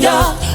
Hallelujah.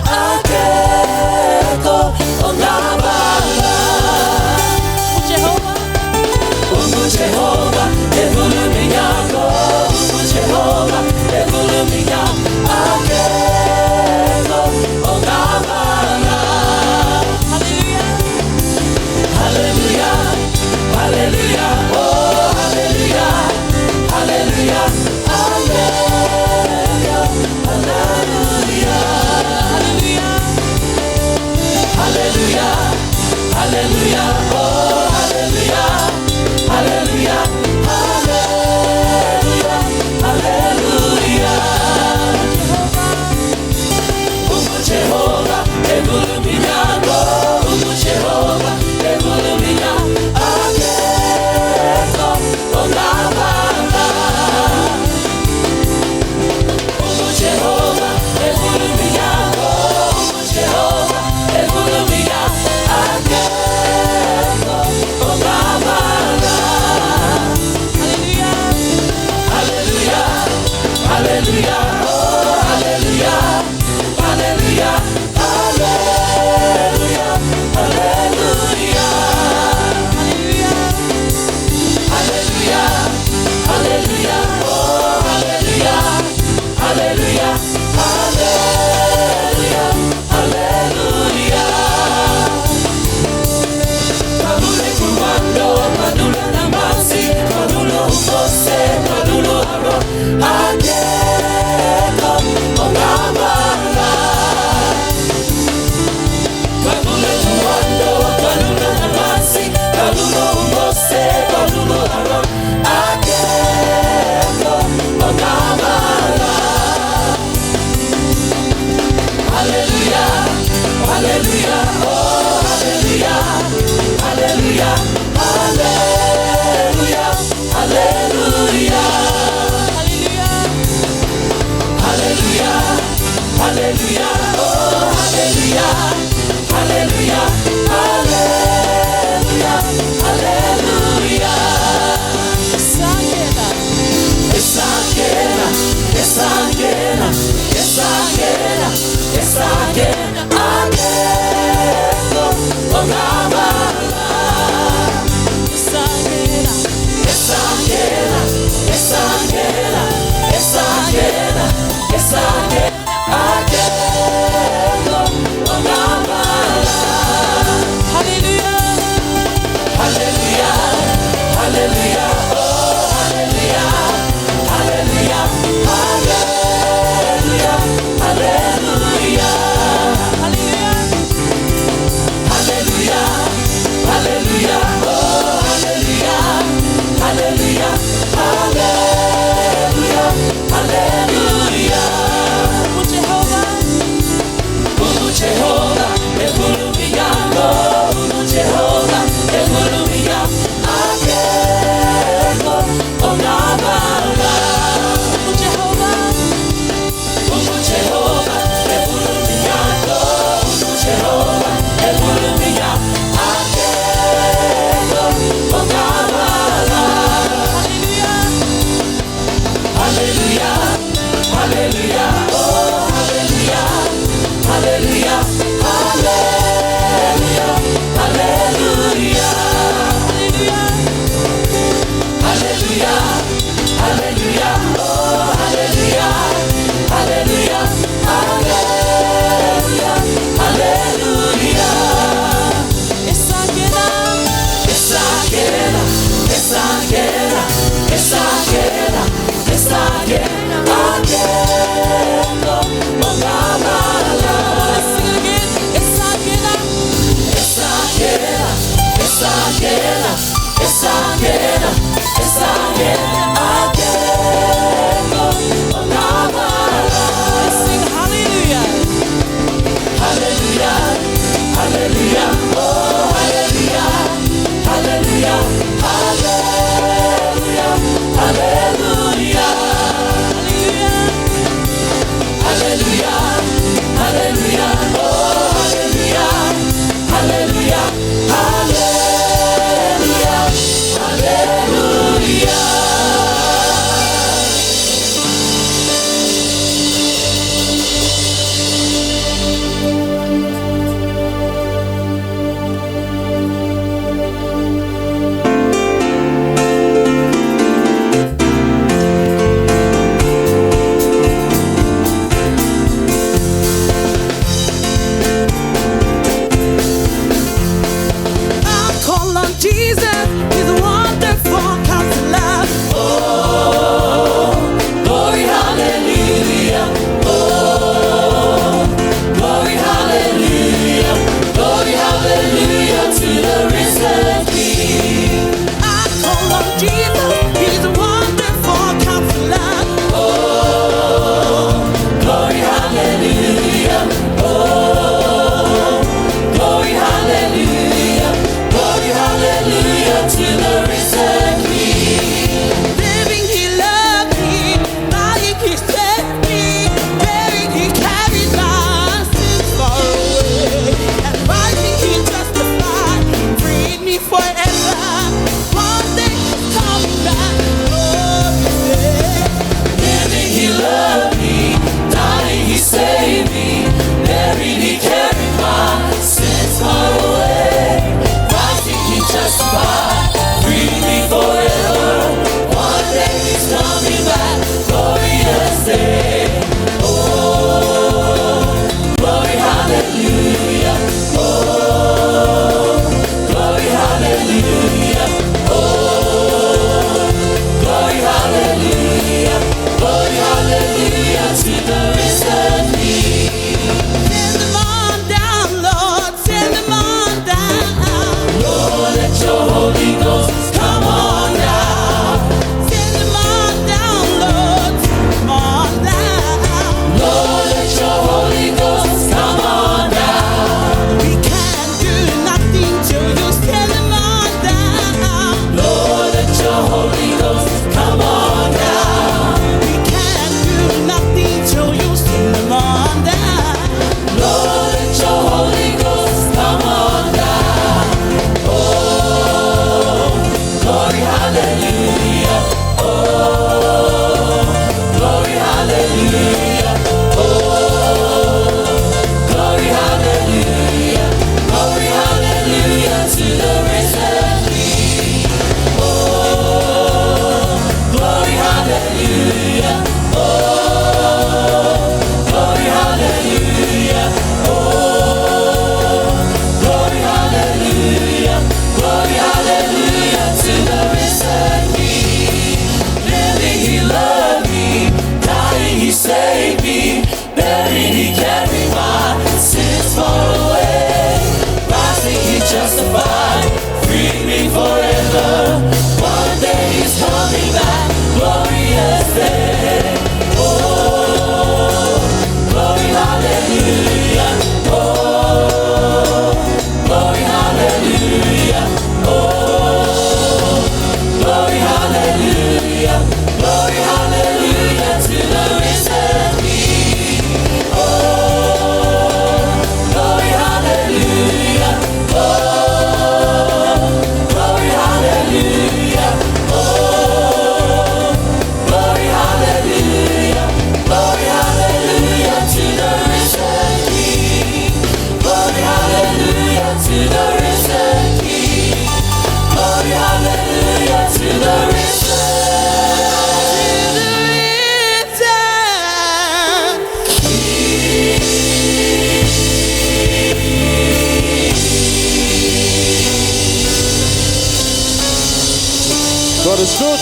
is good.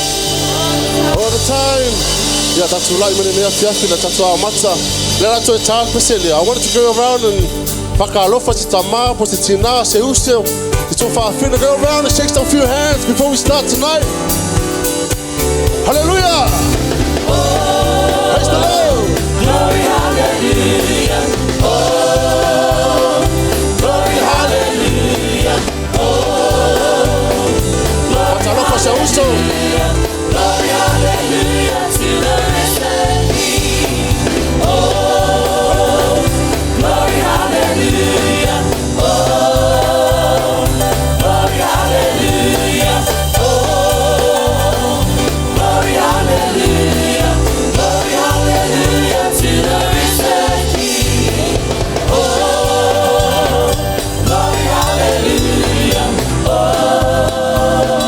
All the time. Yeah, that's right. That's our matter. Let us talk specially. I wanted to go around and pakalofa si tama po si tina se usio. It's so far to go around and shake some few hands before we start tonight. Hallelujah. Praise the Lord. Glory, hallelujah. Oh, glory, hallelujah. Oh, glory, hallelujah. Glory, hallelujah to the risen King. Oh, glory, hallelujah. Oh, glory, hallelujah. Oh, glory, hallelujah. Glory, hallelujah to the risen King. Oh, glory, hallelujah. Oh,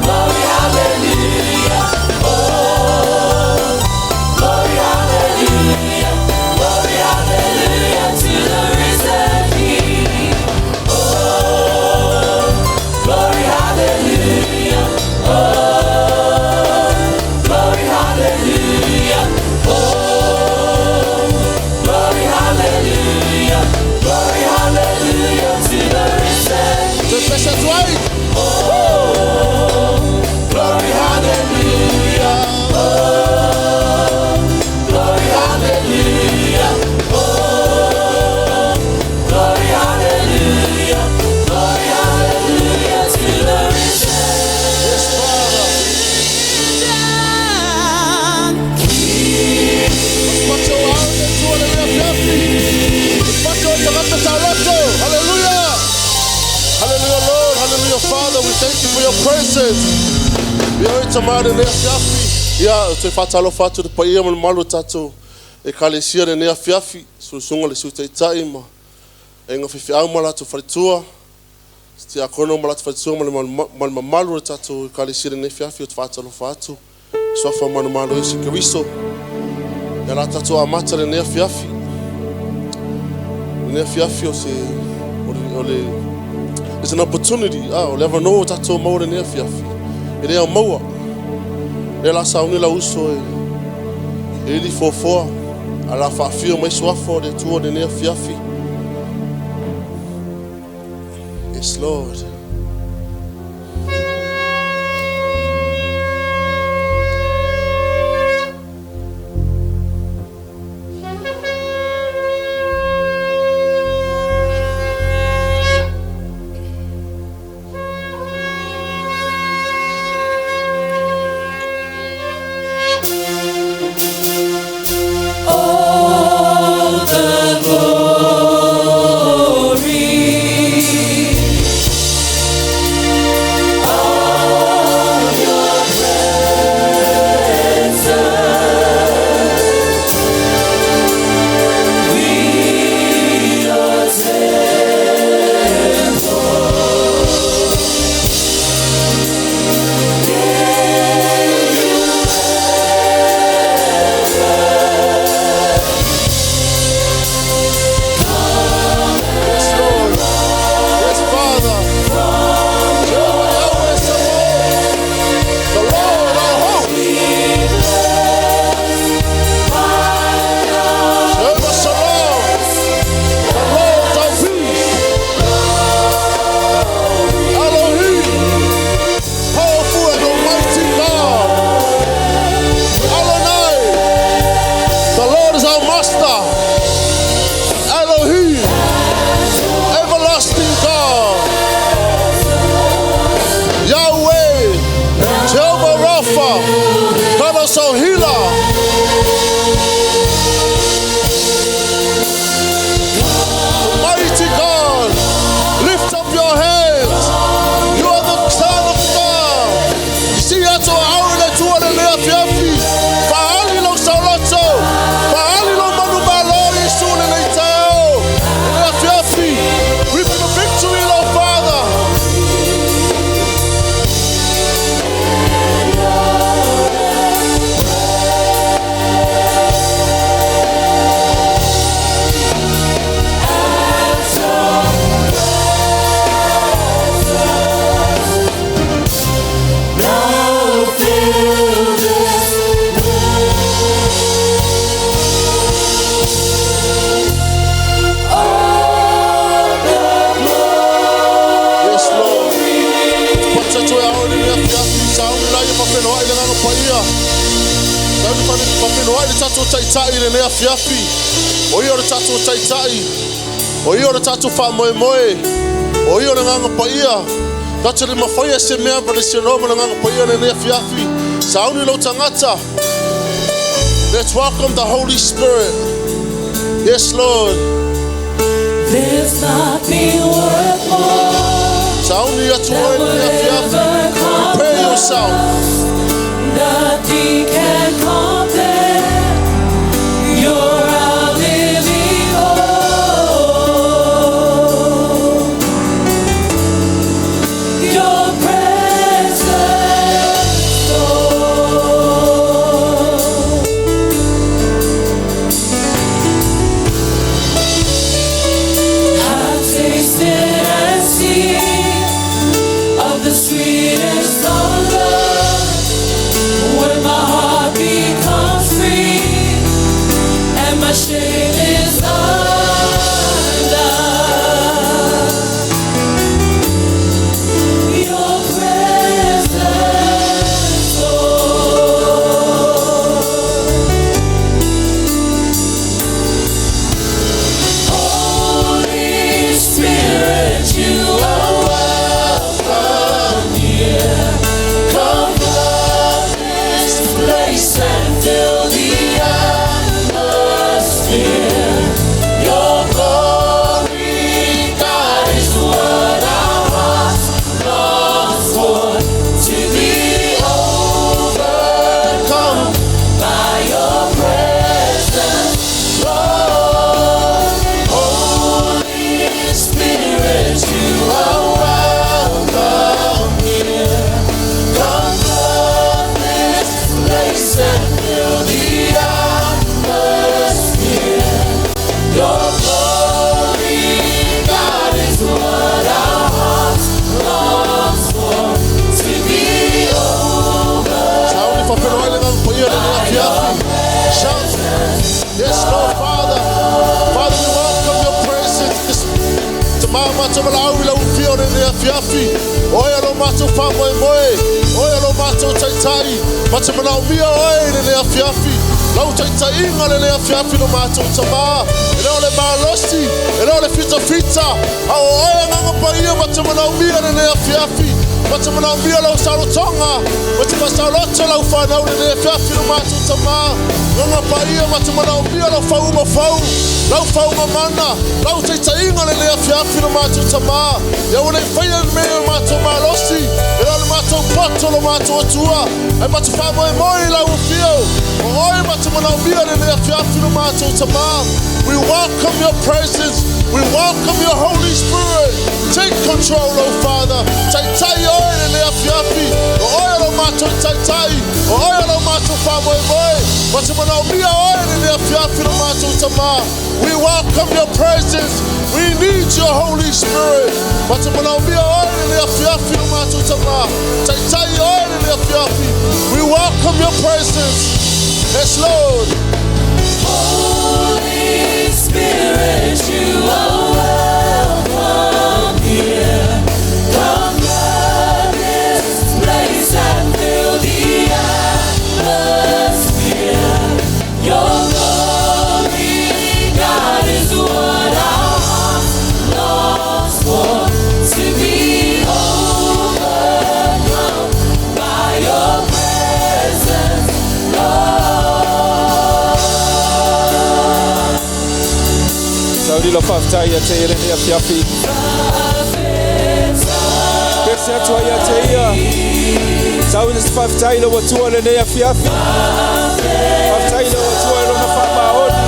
glory, hallelujah. Oh, glory, hallelujah. Glory, hallelujah to the risen King. Oh, glory, hallelujah. Oh, glory, hallelujah. Oh, glory, hallelujah. Glory, hallelujah to the risen King. The best way. Oh, glory, hallelujah. Oh, glory, hallelujah. Oh, glory, hallelujah. Glory, hallelujah to the risen Yes, Father. King. Pacho aone tuone lea fiafi. Pacho tagata tauloto. Hallelujah. Hallelujah, Lord. Hallelujah, Father. We thank you for your presence. We are tamade lea fiafi. Ya, te fatalo fatu de paia mo malu tatu. E kalesia de lea fiafi. Susunga le sutaitai ma. Enga fifi au mala tu faritua. Stia kono mala tu faritua mal malu tatu. Kalesia de lea fiafi o te fatalo fatu. Sofa manu malu isi Kristo. Ya la tatu amata de lea fiafi. Lea fiafi o se ole. It's an opportunity. I'll never know what I told more than fiafi. It ain't more. Ela sauni la uso ele fofo. Ala fafio mais swafo de tuo de fiafi. Yes, Lord. All the glory paia. Sauni papino ai tatu taitai le nea fiafi. Oi ora tatu taitai. Oi ora tatu fa moe moe. Oi ora nganga paia. Tatu le mafaya se mea pa le se Roma nganga paia le nea fiafi. Sauni lo tangata. Let's welcome the Holy Spirit. Yes, Lord. There's nothing worth more. Sauni atu oi le nea fiafi. Prepare yourself. Nothing can compare. You're our living hope. Your presence, Lord. I've tasted and seen of the sweetest of love. When my heart becomes free and my shame is undone, your presence, Lord. Holy Spirit, you are welcome here. Come place and fill the atmosphere. Your glory, God, is what our hearts long for. To be overcome by your presence, Lord. Holy Spirit, you are welcome here. Come place and fill the atmosphere. Your glory, God, is what our hearts long for. To be over. Yes, Lord, Father. Father, we welcome your presence. Mama tabala ula ufio ne fiafi. Oya lo mato fa moe moe. Oya lo mato taitai. Matamana umia oe ne fiafi. Lau taitai inga ne fiafi lo mato tama. Ene ole malosi. Ene ole fita fita. Ao oya nganga pa ia matamana umia ne fiafi. Matamana umia lau saulotonga. Matamana sauloto lau whanau ne fiafi lo mato tama. Nganga pa ia matamana umia lau fauma fau. Lau fauma mana. Lau taitai inga ne fiafi lo mato tama. Ya ule faya mea mato malosi. Ene ole mato pato lo mato atua. E mato fa moe moe lau ufio. Oi matamana umia ne fiafi lo mato tama. We welcome your presence. We welcome your Holy Spirit. Take control, oh Father. Taitai oe ne fiafi. Oe lo mato taitai. Oe lo mato fa moe moe. Matamana umia oe ne fiafi lo mato tama. We welcome your presence. We need your Holy Spirit. Matamana umia oe ne fiafi lo mato tama. Taitai oe ne fiafi. We welcome your presence. Yes, Lord. Holy Spirit, you are welcome here. Come flood this place and fill the atmosphere. Your glory, God, is what our hearts long for. To be overcome by your presence, Lord. Saudi lo Faitau ya te ere ne fiafi. Perez atua ya te ia. Saudi Faitau lo watua le ne fiafi. Faitau lo watua lo na whamaoni.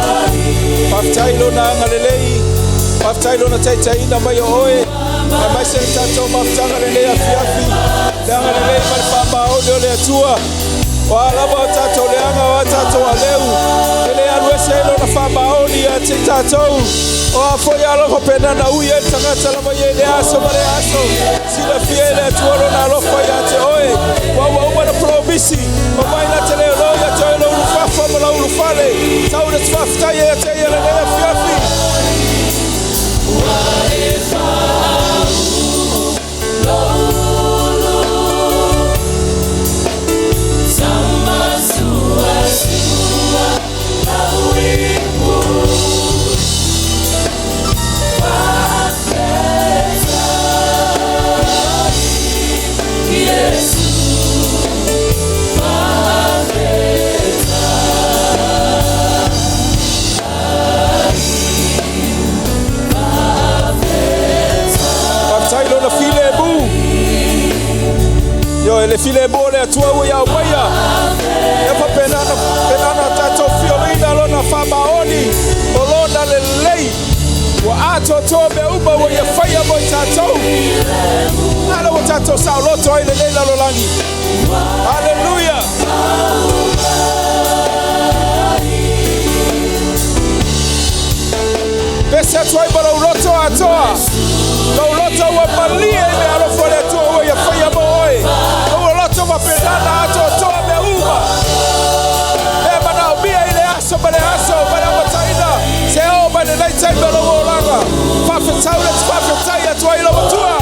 Faitau lo na ngalelei. Faitau lo na taitai na mai oe. Mai se tato mafutanga le ne fiafi. Na ngalelei mai whamaoni o le atua. Walama tato le anga wa tato wa leu. Ele anuese lo na whamaoni a te tato. O a foi alo ko pena na uye tangata la mai ele aso mare aso. Sila fiele tuolo na lo foi ate oe. Wa uma na provinsi. O mai na tele lo ya to lo ufafa ma lo ufale. Tau na Faitau ya te ia le fiafi. What if I file bole atua ya ubaya. E pa penana tato fiorina lona fabaoni. Olona lelei. Wa ato tobe uba wa ya fire boy tato. Ala wa tato sauloto ile lela lolangi. Hallelujah. Pesa tuai bala uloto atoa. La uloto wa malie me alofole atoa wa ya fire boy. La uloto wa pedana ato toa me uba. Eba na ubia ile aso bale wataina. Seo bale naitai bala uolanga. Faatau let's faatau ya tuai la watua.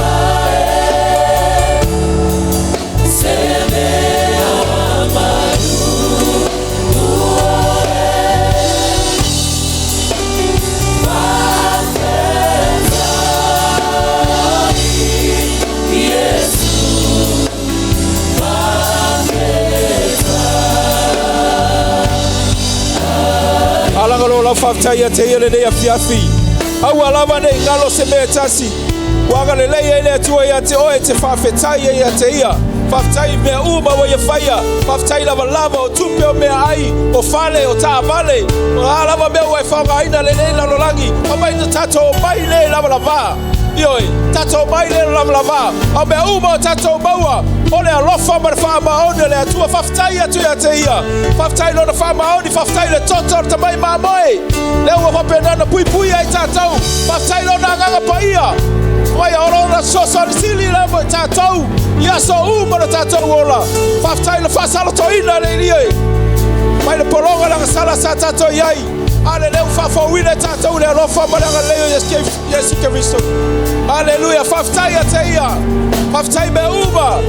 Alangalo la Faitau te ile de afiafi. Au alava ne ngalo se metasi. Wagale le ile tu ya te o te Faitau ya te ia. Faitau me uma wa ya fire. Faitau lava o tupe o me ai o fale o taavale. O alava me wa fanga ina le la lolangi. Ama ina tato mai le lava. Ioi, tato mai le lava. O me uma tato baua. Ole alofa ma fa ma one le atua Faitau ya tu ya te ia. Faitau lo fa ma one Faitau le toto te mai ma moi. Le o fa penana pui ai tato. Faitau lo na nganga paia. Wai ora na so sili la tato. Ya so uma na tato ola. Faitau le fa sala to ina le ie. Mai le polonga la sala sa tato yai. Ale le fa fo wina tato le alofa ma la le Yesu Kristo. Hallelujah. Faitau ya te ia. Faitau me uma.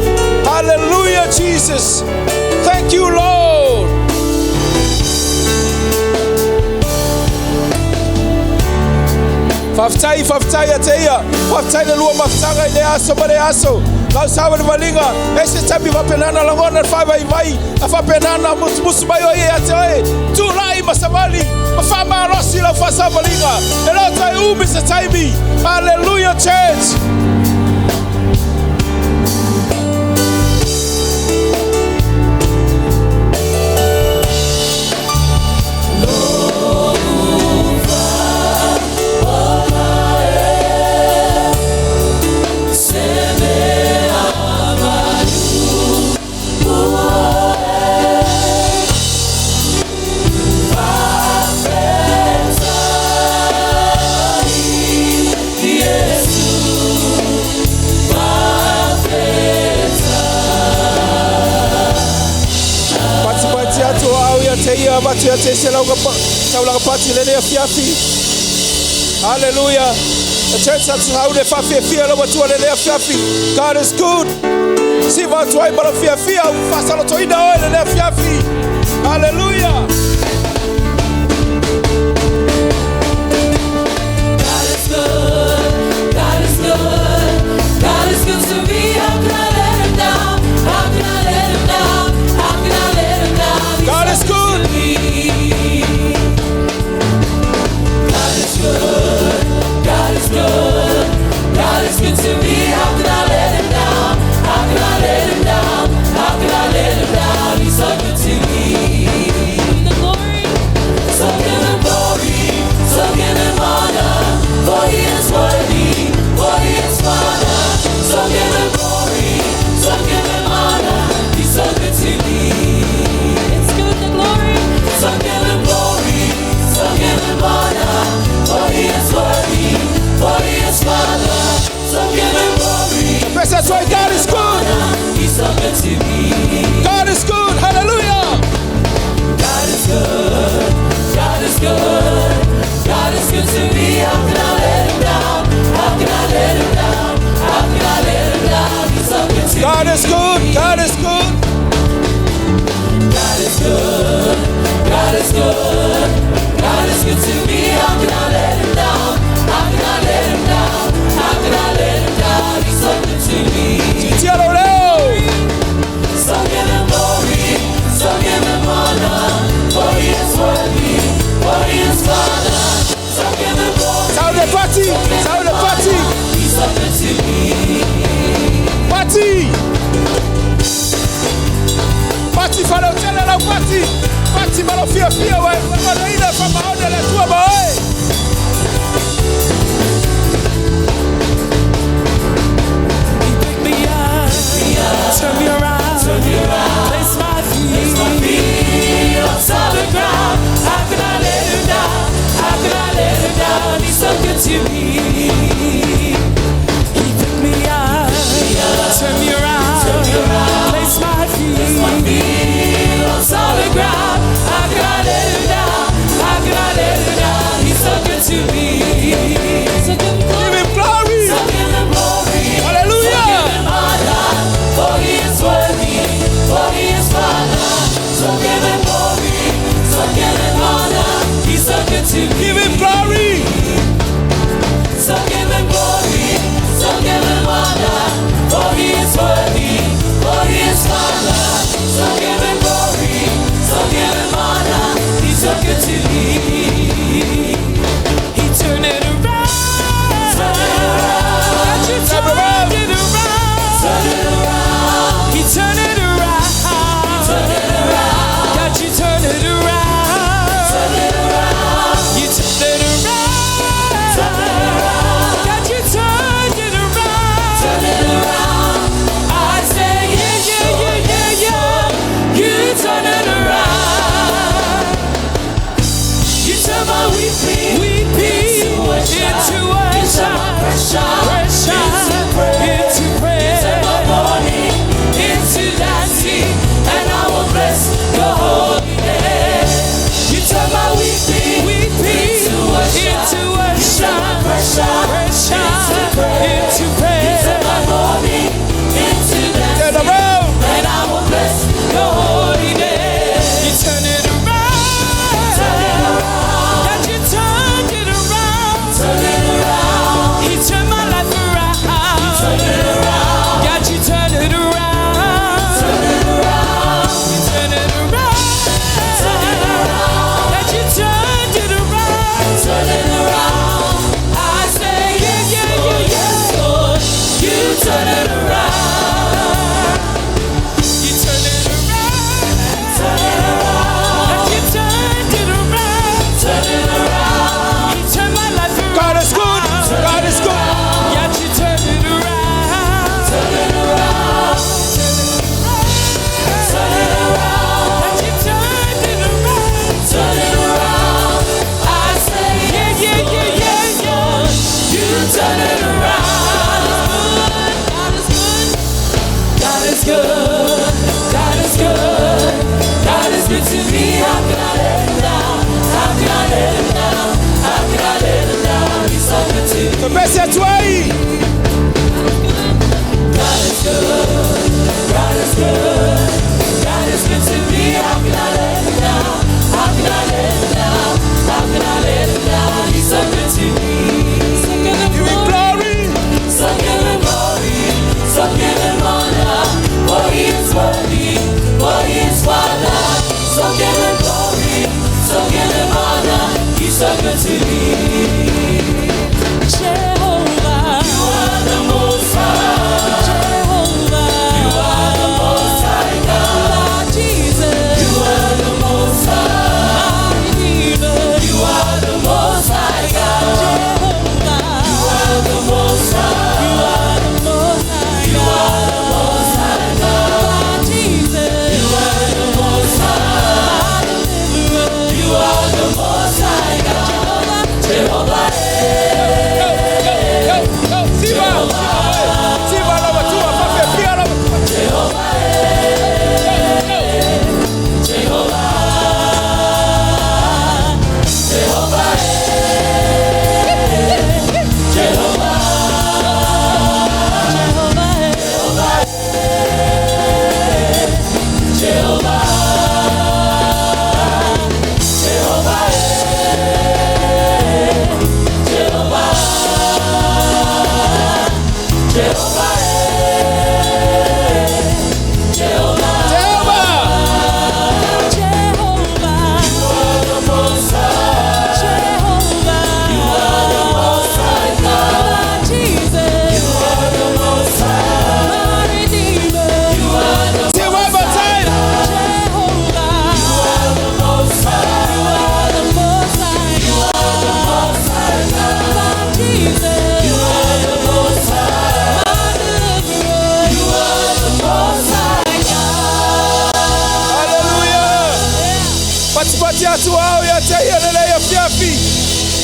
Hallelujah, Jesus. Thank you, Lord. Faitau ya te ia. Faitau le lua mafutanga ile aso mare aso. Lau sawa ni malinga. Ese tabi wapenana langona vai. Afa penana musu bayo ye ate oe. Tulai masamali. Mafama rosi la fasa malinga. Elo tai umi se taimi. Hallelujah, church. Batu ya te se lauga pati le ne fiafi. Hallelujah. The church that's how they fia lo batu le ne fiafi. God is good. Si va tu ai bala fia fa sala to ida o le ne fiafi. Hallelujah. God is good. God is good. God is good to me. How can I let him down? How can I let him down? How can I let him down? God is good. God is good. God is good to me. How can I let him down? How can I let him down? How can I let him down? He's so good to me. The glory. So give him glory. So give him honor. For he is worthy. For he is Father. So give him glory. So give him honor. He's so good to me. It's good, the glory. So give him glory. So give him honor. For he is worthy. For he is Father. So give him glory. That's why God is good. He's so good to me. God is good. Hallelujah. God is good. God is good. God is good to me. How can I let him down? How can I let him down? How can I let him down? He's so good to me. God is good. God is good. God is good. God is good. God is good to me. How can I let him down? How can I let him down? How can I let him down? He's so good to me. Tiatia. So give him glory. So give him honor. For he is worthy. For he is Father. So give him glory. Sound the party. He's so good to me. Party. Pati fala utela la Pati. Pati malofia fia wa ile fa maona la tua bae. He picked me up, turn me around, place my feet on solid ground. How can I let him down? How can I let him down? He's so good to me. He picked me up, turn me around, place my feet on solid ground. How can I let him down? How can I let him down? He's so good to me. So give him glory. So give him glory. Hallelujah. So give him honor. For he is worthy. For he is Father. So give him glory. So give him honor. He's so good to me. Give him glory. So give him glory. So give him honor. For he is worthy. For he is Father. So give him glory. So give him honor. He's so good to me. He turned it around. Turn it around. Got you turned it around. Turn it around. He turned it around. Turn it around. Got you turned it around. Turn it around. You turned it around. Turn it around. Got you turned it around. Turn it around. I say yeah, yeah, yeah, yeah, yeah. You turn it around. You turn my weeping into worship, pressure into praise. You turn my mourning into dancing, and I will bless your holy name. You turn my weeping into worship, pressure into praise. You turn my mourning into dancing, and I will bless your holy name. You turn it around, turn it around. That you turned it around, turn it around. He turned my life around, turn it around. Got you turn it around, turn it around. You turn it around, turn it around. That you turned it around, turn it around. I say yeah, yeah, yeah, yeah, Lord. You turn it around. You turn it around, turn it around. That you turned it around, turn it around. He turned my life around. God is good. God is good. Yeah, you turn it around, turn it around, turn it around. That you turned it around, turn it around. I say yeah, yeah, yeah, yeah, yeah. You turn it around. God is good. God is good. God is good to me. How can I let him down? How can I let him down? How can I let him down? He's so good to me. Pesa tuai. God is good. God is good. God is good to me. How can I let him down? How can I let him down? How can I let him down? He's so good to me. So give him glory. So give him glory. So give him honor. For he is worthy. For he is Father. So give him glory. So give him honor. He's so good to me. Jehovah.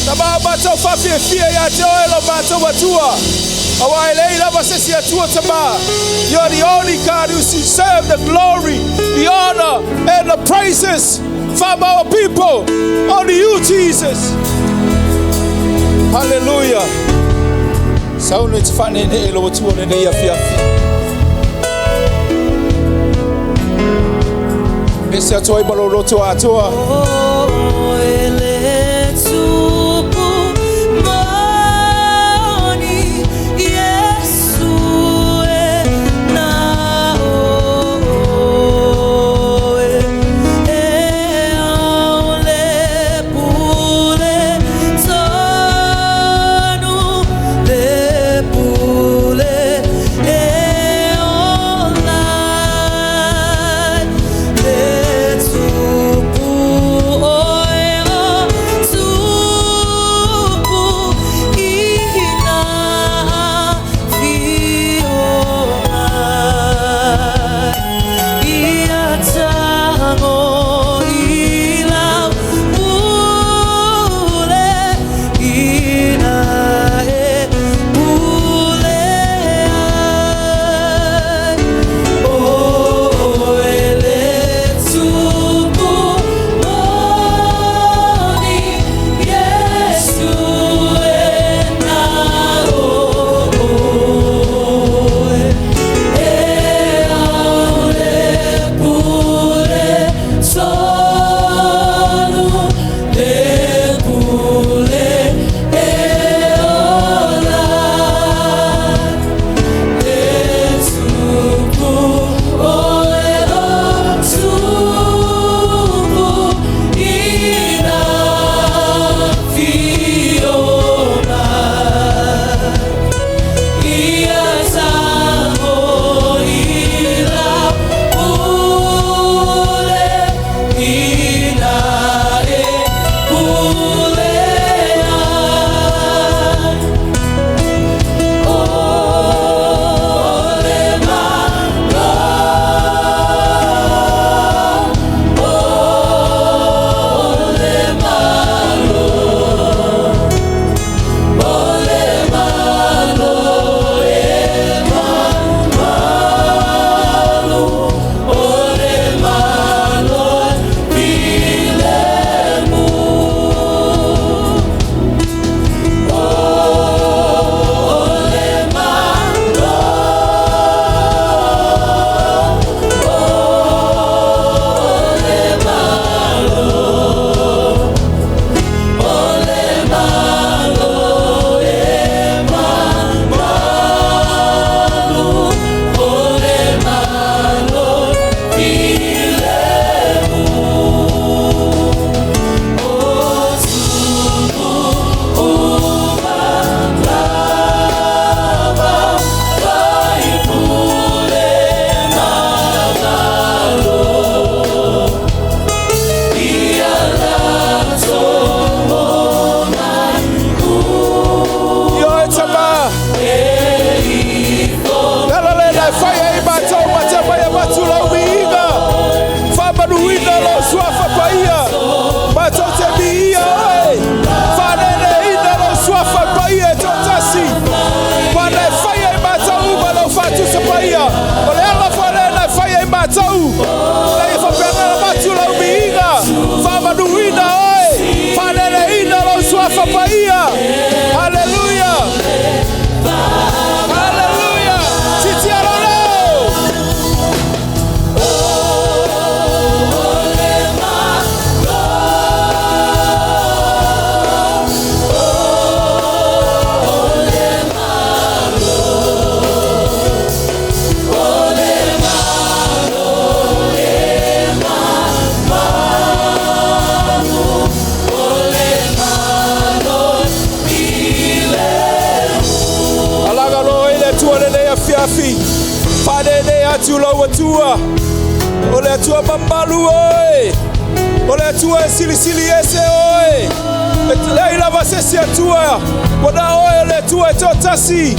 Tama bato fafia ya teoelo bato batua. Awaeleila basesi ya tua tama. You are the only God who deserves the glory, the honor, and the praises from our people. Only you, Jesus. Hallelujah. Sauna tifane ne elo batua ne ya fiafi. Ese atoa ibaloloto atoa. Hallelujah. Hallelujah. fiafi padede atula watua ole atua bambalu oi ole atua silisili ese oi ila vasesi atua wada oi ole atua totasi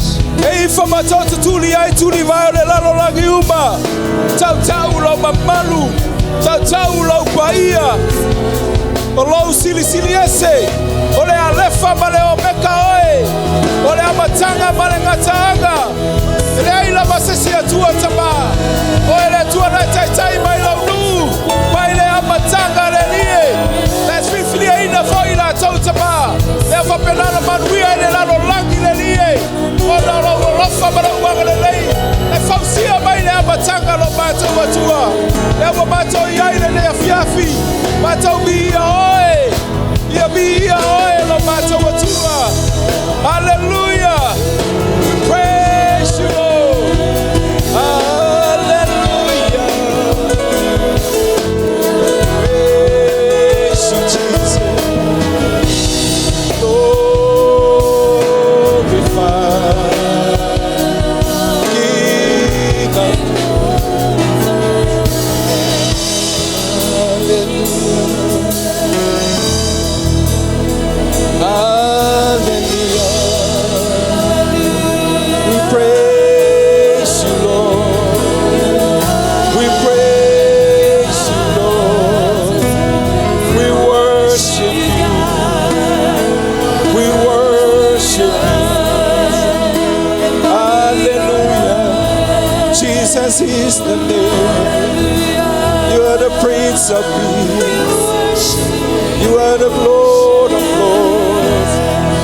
eifa matoto tuli ai tuli vale lalo la Leauma tau lo bambalu tau lo paia olo silisili ese Ole alefa male omeka oe. Ole amatanga male ngatanga. Ele aila masesi atua taba. Ole tua na taitai maila unu. Maile amatanga lelie. Let's be filia ina foila totaba. Lefa penana manuia ele lalo langi lelie. Ola lo rofa mala uanga lelei. E fausia maile amatanga lo mato watua. Lewa mato iaile le afiafi. Mato bia oe. Ia bia oe lo mato watua. Hallelujah. We praise you, Lord. Hallelujah. Praise you, Jesus. Jesus is the name. You are the Prince of Peace. You are the Lord of Lords.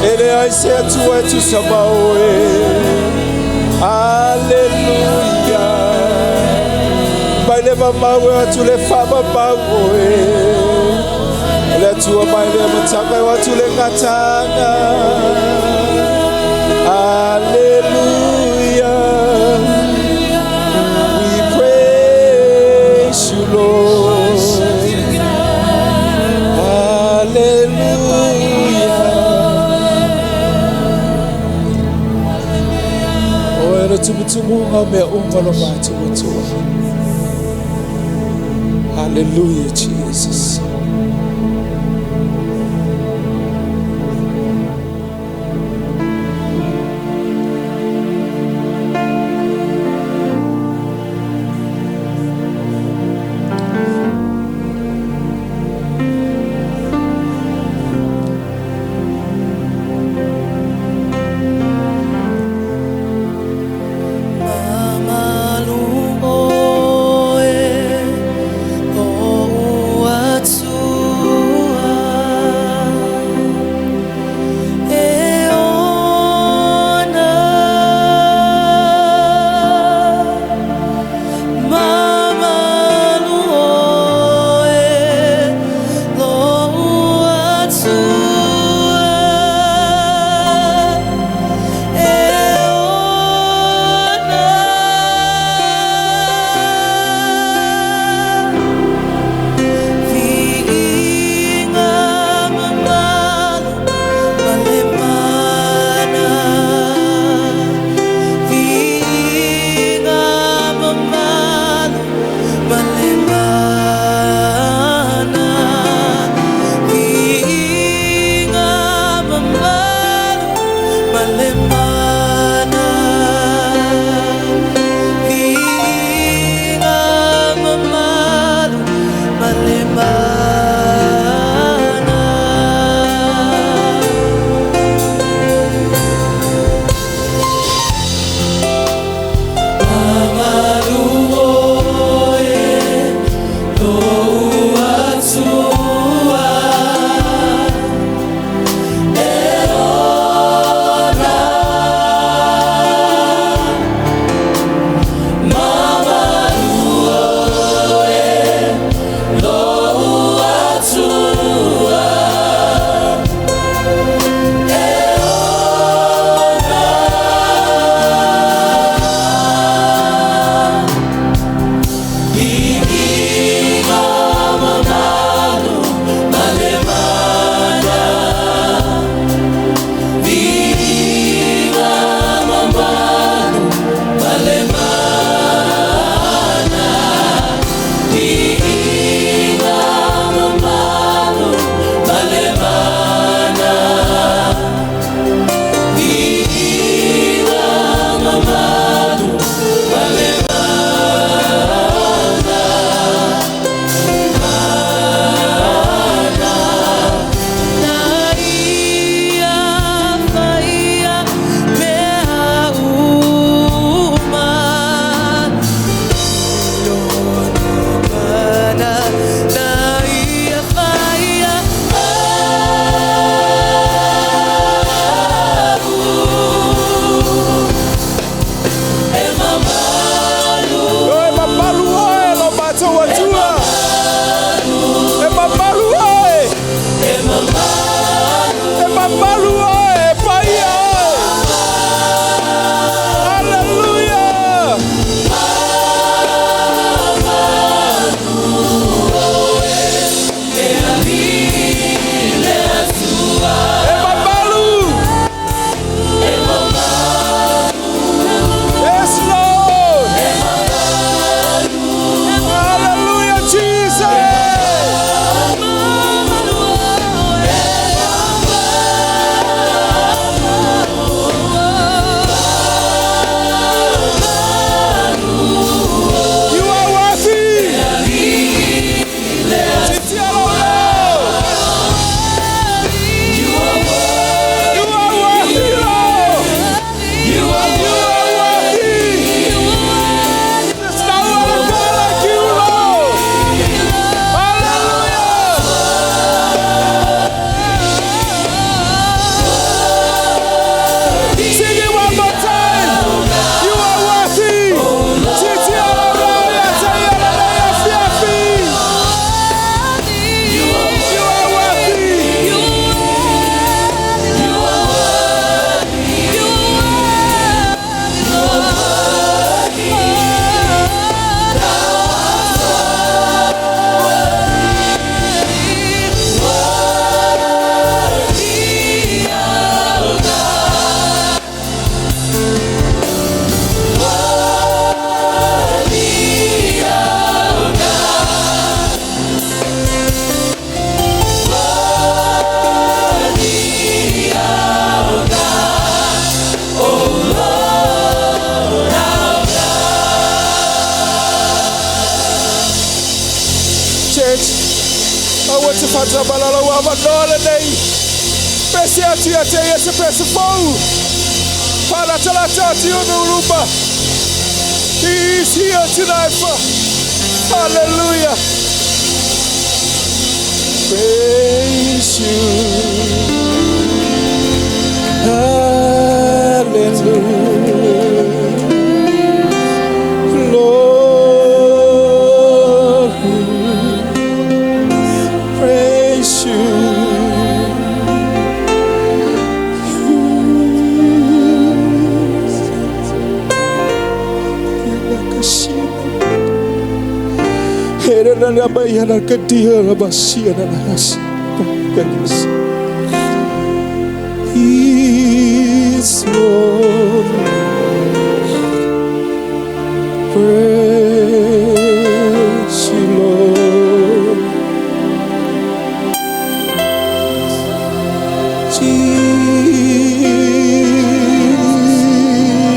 And I said to Samoan, Hallelujah. By the Mama to the Father Bagoe. Let you by the Mataka to the Katana. Hallelujah. Lord, hallelujah. Oh, era tumutunga me umvalo batu mutua. Hallelujah, Jesus. balala wa manola nei. Pesi Tiatia se pesi fou. Para Tauanu'u. He's here tonight for Hallelujah. Praise you. Hallelujah. Glory. Praise you. He's Lord. Praise you, Lord.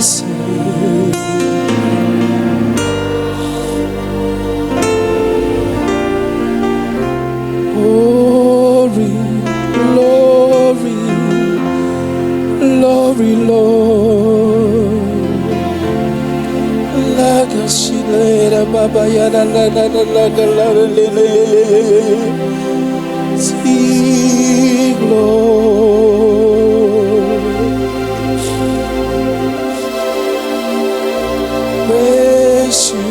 Jesus. Glory, Lord. Laga shilera baba yana la la la la la la. Sing, Lord. Praise you.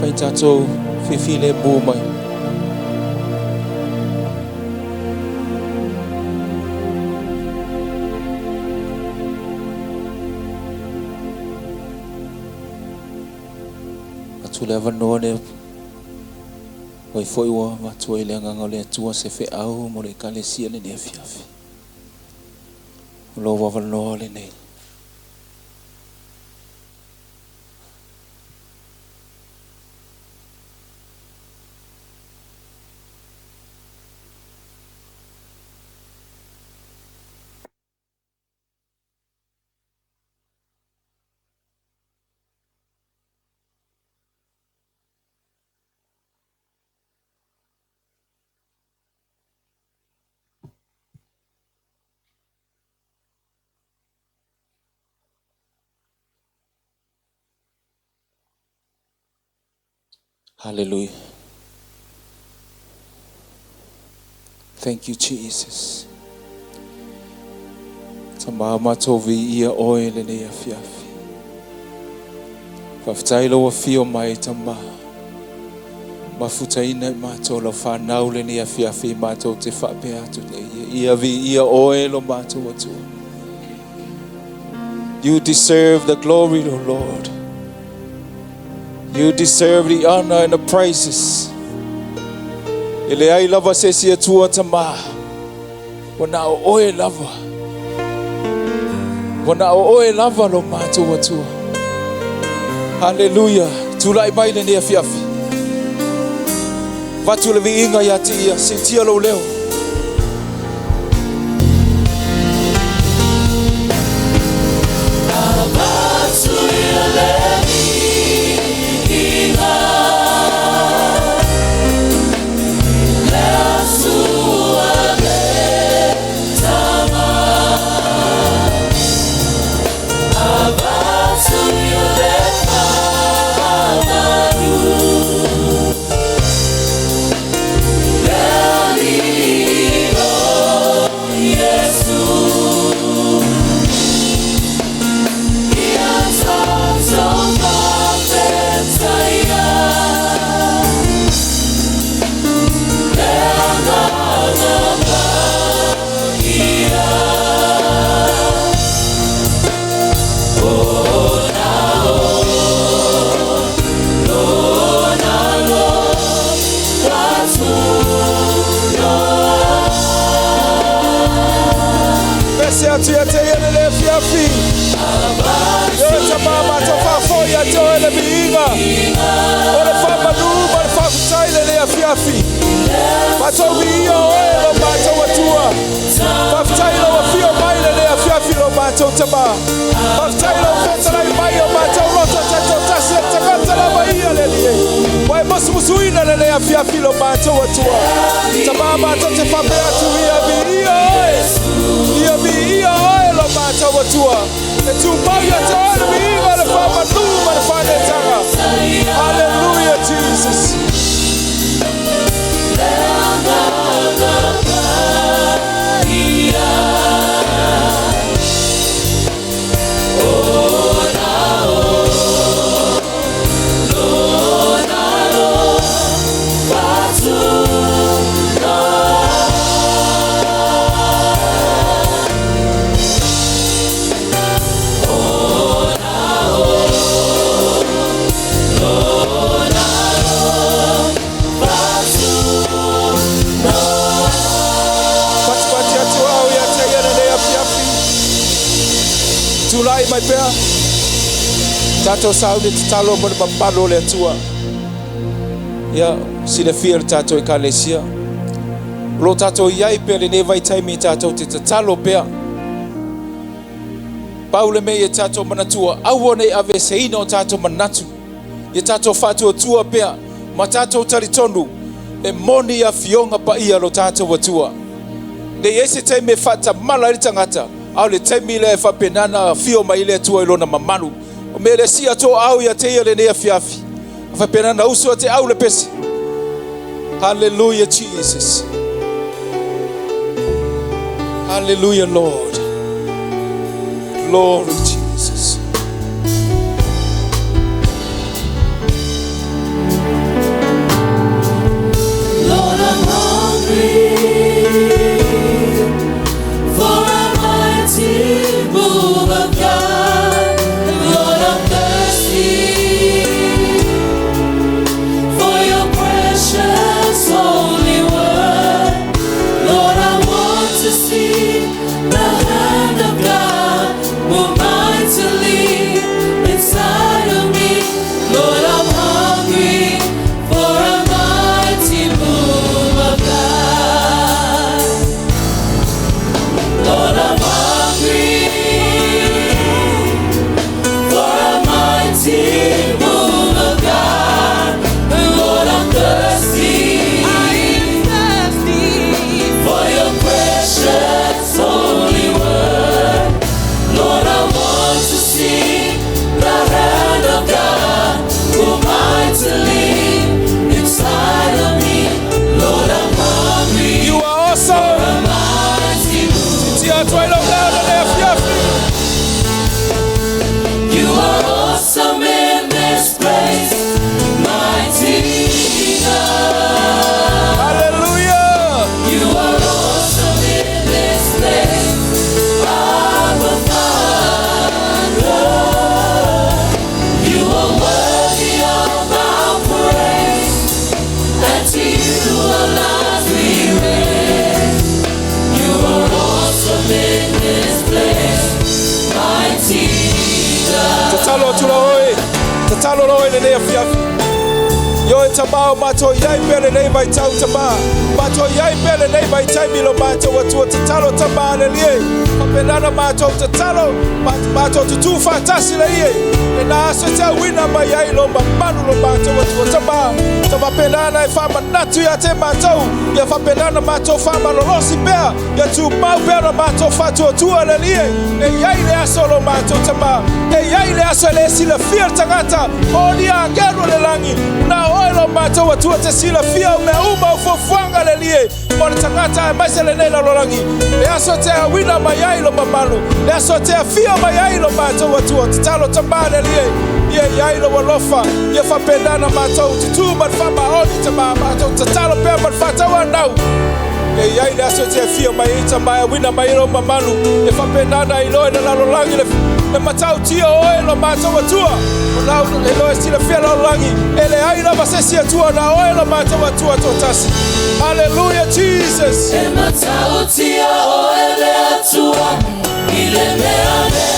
Faitau Filipi mai. Atule vanone oi foi wa matoi le ngangole tua se fe au mo le kalesia le ne fiafi. Lo wa vanole nei. Hallelujah. Thank you, Jesus. Tamama tovi ia oile ne afiafi. Faatailo wa fio mai tama. Mafuta ina mato lo fanau le ne afiafi mato te fapea tu le ia vi ia oilo mato watu. You deserve the glory, O Lord. You deserve the honor and the praises. Ele ai lava sesi atua tama. Wana oe lava. Wana oe lava lo mato atua. Hallelujah. Tulai mai le ne fiafi. Fatu le vinga ya tia sintia lo leo. Pela mato fa ya to ele biinga. Ore fa manu ba fa taile le afiafi. Mato biyo lo mato watua. Fa taile wa fio maile le afiafi lo mato taba. Fa taile wa tala maio mato roto tato tasi takata la maia le le. Wa musuina le afiafi lo mato watua. Taba mato te fa bea tu ya biyo. Ya biyo lo mato watua. Tu maio to ele biinga le fa manu ba fa le tanga. Hallelujah, Jesus. Tulai mai pea tato saudi talo mo mapalo le tua ya sile fiel tato e kalesia lo tato yai pe le ne vai tai mi tato te talo pea paule me ye tato manatua awone ave seino tato manatu ye tato fatu tua pea matato talitonu e moni ya fionga pa ia lo tato watua de yese tai me fata mala tangata au le temi le fa penana fio mai le tua ilona mamanu o me le sia to au ya te le ne fiafi fa penana uso te au le pesi. Hallelujah, Jesus. Hallelujah, Lord. Glory, Jesus. Lord, I'm hungry for a mighty move of God. Lord, I'm thirsty for your precious holy word. Lord, I want to see the hand of God move mightily inside of me. Lord, I'm hungry for a mighty move of God. Lord, I'm hungry for a mighty move of God. Lord, I'm thirsty for your precious holy word. Lord, I want to see the hand of God move mightily inside of me. Lord, I'm hungry You are for awesome. a mighty move. Tiatia lo le fiafi. You are awesome in this place, mighty God. Hallelujah. You are awesome in this place, Abba Father. You are worthy of our praise, and to you alone we raise. You are awesome in this place, mighty God. Tatalo tuloe. Tatalo loe le ne fiafi. Yo tabao mato yai pele nei vai tau taba. Mato yai pele nei vai tai milo mato watu tatalo taba le lie. Kapelana mato tatalo mato tutu fatasi le ie. E na aseta wina mai yai lo manu lo mato watu taba. Taba pelana e fama natu ya te mato. Ya fa pelana mato fama lo losi bea. Ya tu mau bea mato fatu tu le lie. E yai le asolo mato taba. E yai le asole sila fiel tangata. Oni agero le langi. Na oilo mato watu te sila fia umeuma ufofuanga le lie. Mona tangata maise le nela lo langi. Le asote wina mayai lo mamalu. Le asote fia mayai lo mato watu talo taba le lie. Ye yai lo walofa. Ye fa pendana mato tutu bat fama oni taba mato tatalo pe bat fatawa nau. E yai le asote fia mayai taba wina mayai lo mamalu. Ye fa pendana ilo na lo langi le matau tio oilo mato watua. Ona elo estila fia lo langi. Ele ai na basesi atua na oilo mato watua totasi. Hallelujah, Jesus. E matau tia o ele atua ile meane.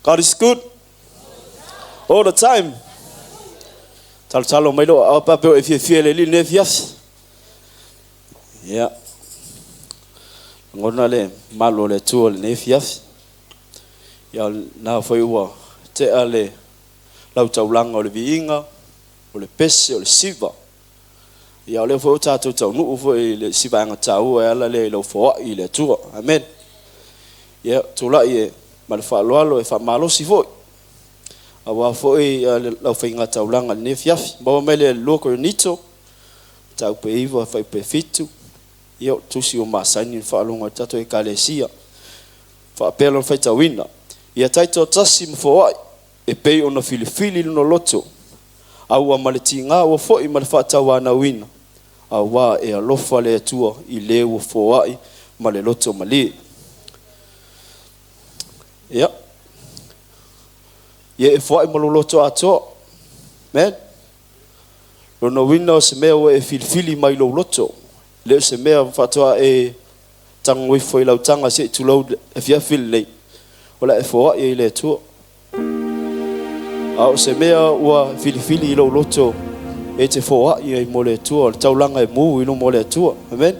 God is good all the time. Talo mai lo au pape if you feel li ne fias. Yeah. Ngona le malo le tuol ne fias. Ya na foi wa te ale lau taulanga o le viinga o le pese o le siva. Ya le foi tatu Tauanu'u foi le siva nga tau ala le lo fo I le tua. Amen. Ya tula ye mal fa lo e fa malo si foi. Awa foi lau fainga taulanga ne fias. Ba mele loko nito. Tau pe iwa fai pe fitu. Yo tusi o masani fa longa tato e kalesia. Fa pelo Faitauina. Ia taito tasi mfoai e pei ona Filipi no loto. Aua maletinga o foi mal Tauanu'u. Awa e alofa le tua I le o foai male loto mali. Ia. Ia e foai malo loto ato. Men. Lono wina se mea o e Filipi mai lo loto. Le se mea fatoa e tangoi foi lau tanga se tulau e fia fili. Ola e foa I le tua. Au se mea ua Filipi lo loto e te foa I mo le tua. Taulanga e mu ino mo le tua. Amen.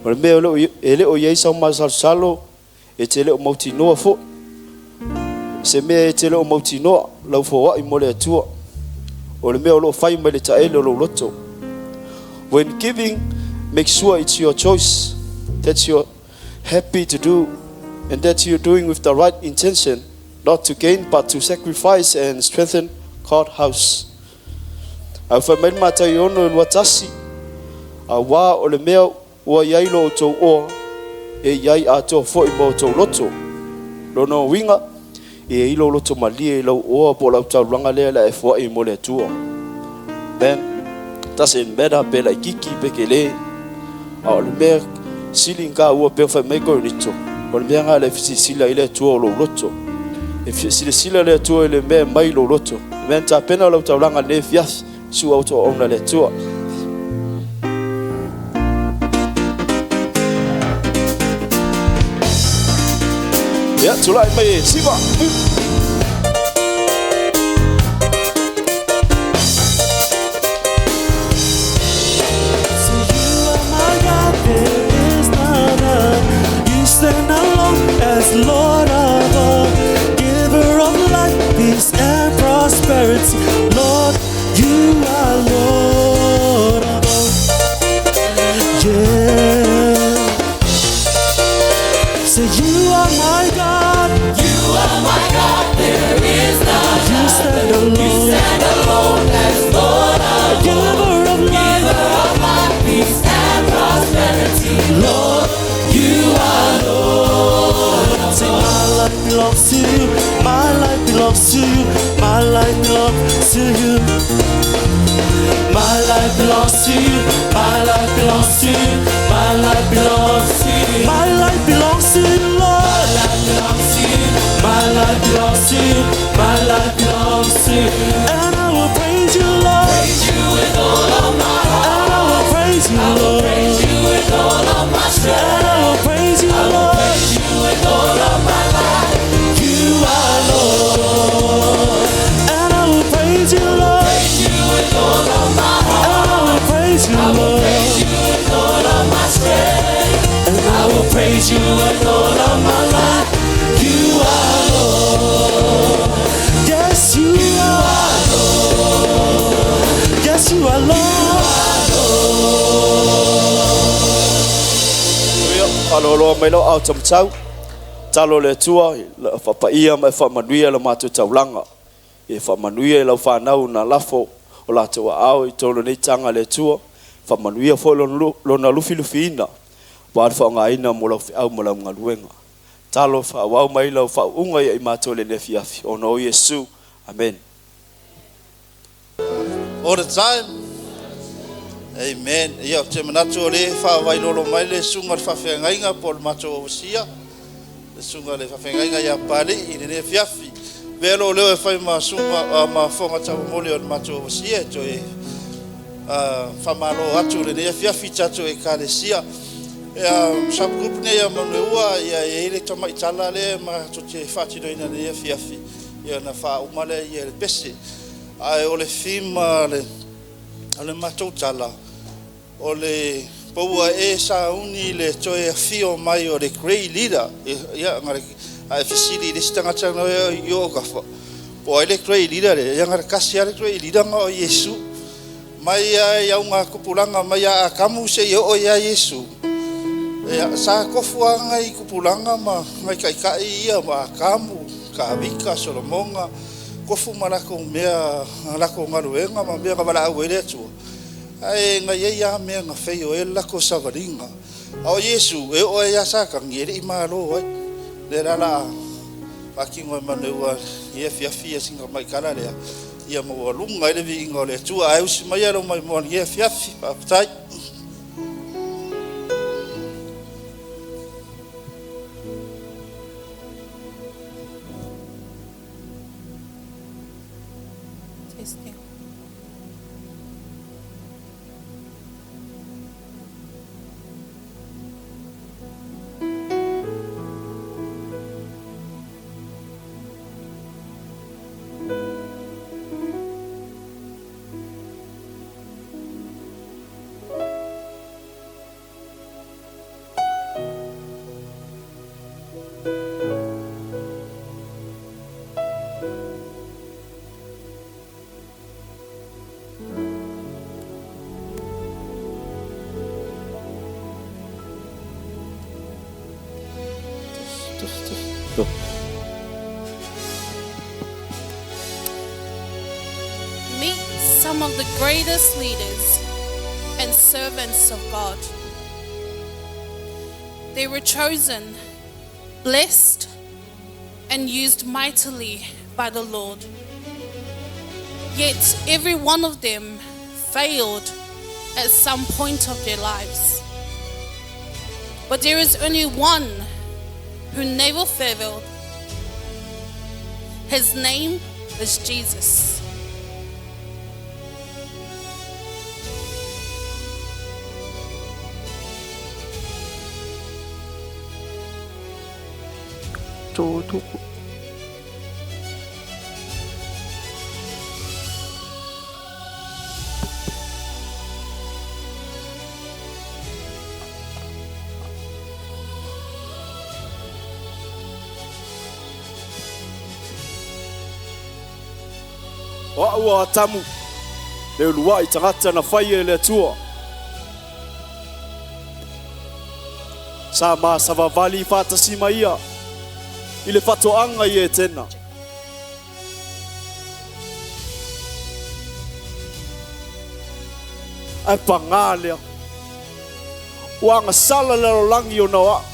Ola mea e le o yeisa masal salo e te le o mauti noa fo. Se mea e te le o mauti noa lau foa I mo le tua. Ola mea o lo fai mai le taele o lo loto. When giving, make sure it's your choice that you're happy to do and that you're doing with the right intention, not to gain but to sacrifice and strengthen God's house. Au fa mai mata I ono e watasi. A wa o le mea ua iai lo o tau oa e iai ato fo I mo tau loto. Lono winga e ilo loto malia I lau oa po lau tau langa lea la e fo I mo le tua. Ben. Doesn't matter pela kiki pekele au le mer silinga ua pe fa mai ko nito o le mea le fisi sila ile tua lo loto e fisi sila le tua le me mai lo loto men ta pena lo taulanga le fias su auto ona le tua ya tula mai siva stand alone as Lord of all, giver of life, peace and prosperity. Lord, you are Lord of all. Yeah. Say you are my God. You are my God. There is none. You stand alone. You stand alone as Lord of all, giver of life, peace and prosperity. Lord, you are Lord. Say my life belongs to you. My life belongs to you. My life belongs to you. My life belongs to you. My life belongs to you. My life belongs to you. My life belongs to you, Lord. My life belongs to you. My life belongs to you. And I will praise you, Lord. Praise you with all of my heart. And I will praise you, Lord. Praise you with all of my strength. And I will praise you, Lord. Praise you with all of my life. You are Lord. And I will praise you, Lord. Praise you with all of my heart. And I will praise you, Lord. Praise you with all of my strength. And I will praise you with all of my life. You are Lord. yes, you are Lord. Yes, you are Lord. Alo mai lo au tam tau talo le tua whapaia mai whamanuia le mātou taulanga. E whamanuia lau whanau na lafo o la tua au I tolo nei tanga le tua. Whamanuia fo lona lufi ina. Wād whaongaina mo lau au mo lau ngaluenga. Talo whawau mai lau whaunga I mātou le nefiafi. O no Yesu. Amen. All the time. Amen. Ia te manatu le whawai lolo mai le sunga le whawhengainga po le mato o sia. Le sunga le whawhengainga ia pare I le nefiafi. Velo leo e whai ma sunga ma whonga tau mole o le mato o sia. To e whamalo atu le nefiafi tato e kare sia. Subgroup ne ia Manurewa ia e ele tama itala le ma to te whatino ina le nefiafi. Ia na wha umale ia le pese. Ai o le fima le matou tala o le paua e sa uni le toe fio mai o le grey leader ia ngare ai fisili le stanga tanga yo ka fa po le grey leader ia ngare kasi le grey leader o Yesu mai ia unga kupulanga mai a kamu se yo ia Yesu ia sa kofuanga I kupulanga ma mai kai ia ma kamu ka vika solomonga kofu malako mea lako ngaluenga ma mea wala awele tu ai nga ia mea nga feio e lako savaringa o Yesu e o ia saka ngere I malo ai le la paki ngo Manurewa ia fia singa mai kala le ia mo lunga le vi ngole tu ai usi mai alo mai mo ia fia patai Meet some of the greatest leaders and servants of God. They were chosen, blessed, and used mightily by the Lord. Yet every one of them failed at some point of their lives. But there is only one who never failed. His name is Jesus. Tauanu'u. Ua tamu le ulua I tangata na whaia le tua sa ma savavali fatasi maia I le fatoanga I e tena ai pangalea wanga sala le rolangi o nawa.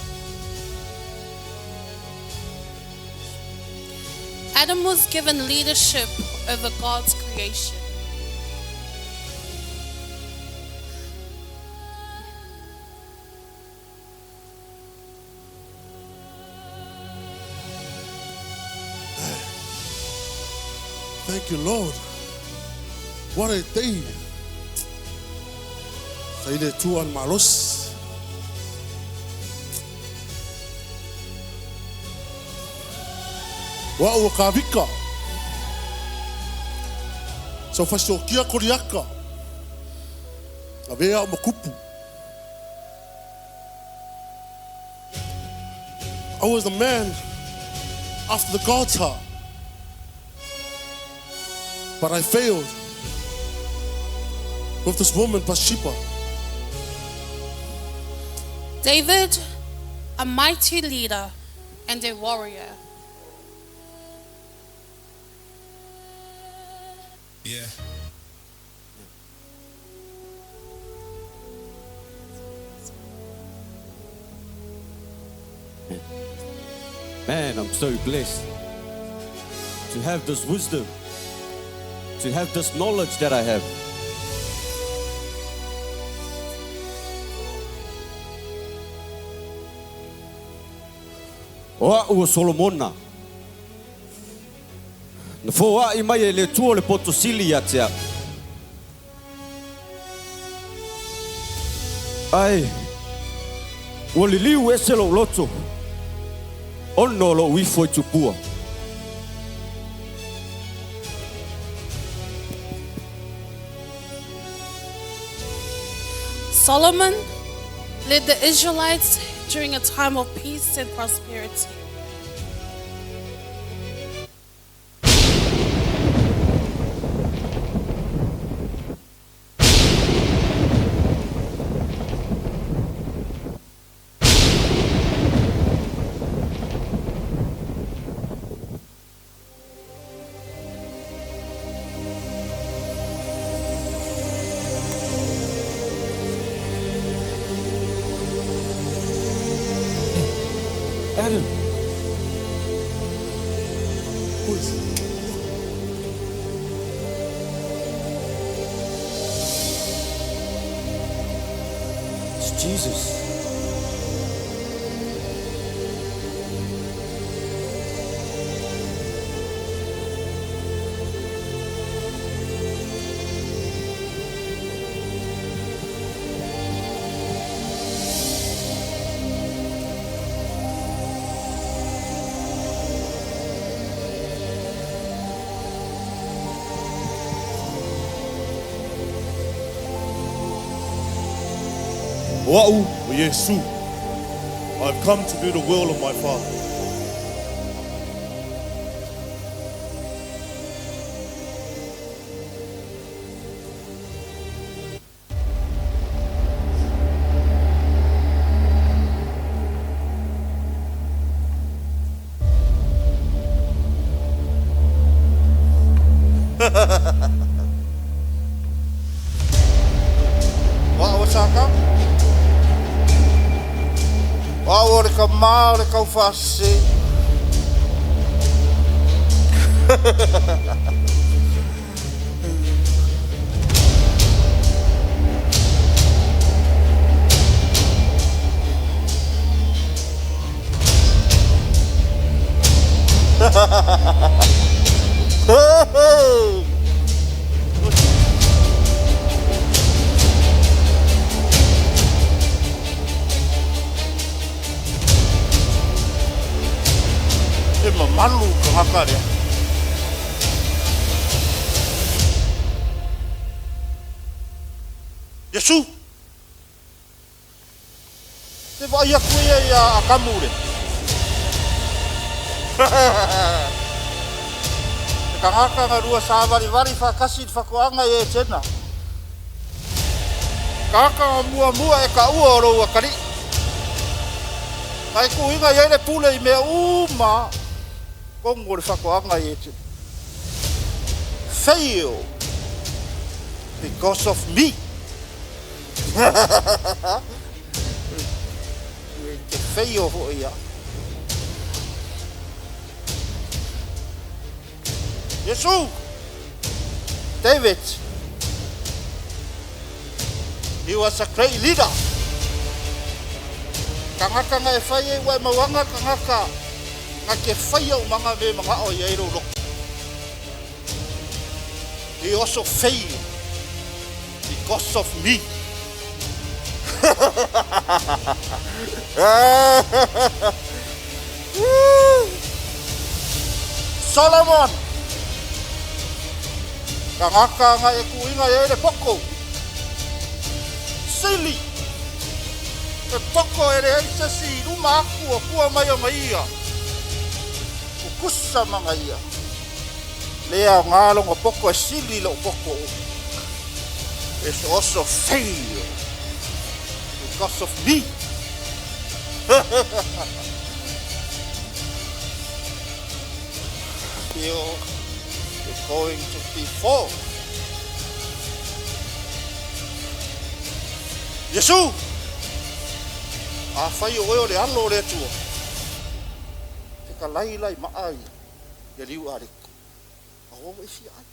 Adam was given leadership over God's creation. Thank you, Lord. What a day. Saile tuan malos. Wa o kavika. So fasokia koriaka. Avea o makupu. I was the man after the God's heart. But I failed with this woman, Bathsheba. David, a mighty leader, and a warrior. Yeah. Man, I'm so blessed to have this wisdom, to have this knowledge that I have. Oa ua Solomona. Na foa I mai e le tua le potosili ya tea. Ai, ua li liu e se lo loto. Ono lo wifo I tupua. Solomon led the Israelites during a time of peace and prosperity. Adam. It's Jesus. Wa'u o Yesu. I've come to do the will of my Father. Wa'u saka? Wa'u le ka mā le kau whase. E mamalu ka haka rea. Yesu! Te vai a kuia ia a kamure. Te kangaka ngā rua sa wari whakasi whakoanga e tēnā. Kaka ngā mua e ka ua o roua kari. Kai ku inga i ele pule I mea uma. Kongo le whakoanga e tēnā. Fail because of me. Te fail ho ia. Yesu! David! He was a great leader. Kangaka nga e whai e wai mawanga kangaka. Nga ke whai au manga me mga o iei rolo. He also failed because of me. Solomon! Kangaka nga e kuinga e le poko. Sili! E toko e le heisa si Ruma aku o kua mai o maia. Kukusa manga ia. Lea ngalong o poko e sili lo poko. It's also fail because of me. You're going to be full. Yesu, whai o le alo le atua. Te ka lai maai, ia liu areko. Awa e fia ai.